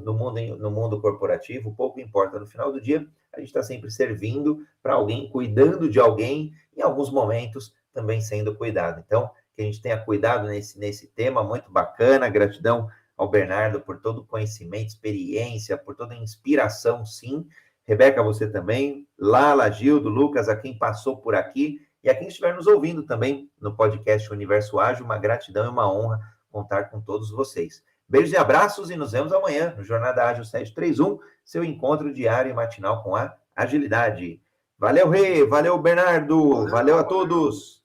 Speaker 1: no mundo corporativo, pouco importa. No final do dia, a gente está sempre servindo para alguém, cuidando de alguém, em alguns momentos também sendo cuidado. Então, que a gente tenha cuidado nesse tema, muito bacana. Gratidão ao Bernardo por todo o conhecimento, experiência, por toda a inspiração, sim. Rebeca, você também. Lala, Gildo, Lucas, a quem passou por aqui e a quem estiver nos ouvindo também no podcast Universo Ágil, uma gratidão e uma honra contar com todos vocês. Beijos e abraços e nos vemos amanhã no Jornada Ágil 731, seu encontro diário e matinal com a agilidade. Valeu, Rei, valeu, Bernardo, valeu a todos.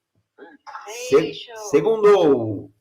Speaker 2: Beijo.
Speaker 1: Segundou.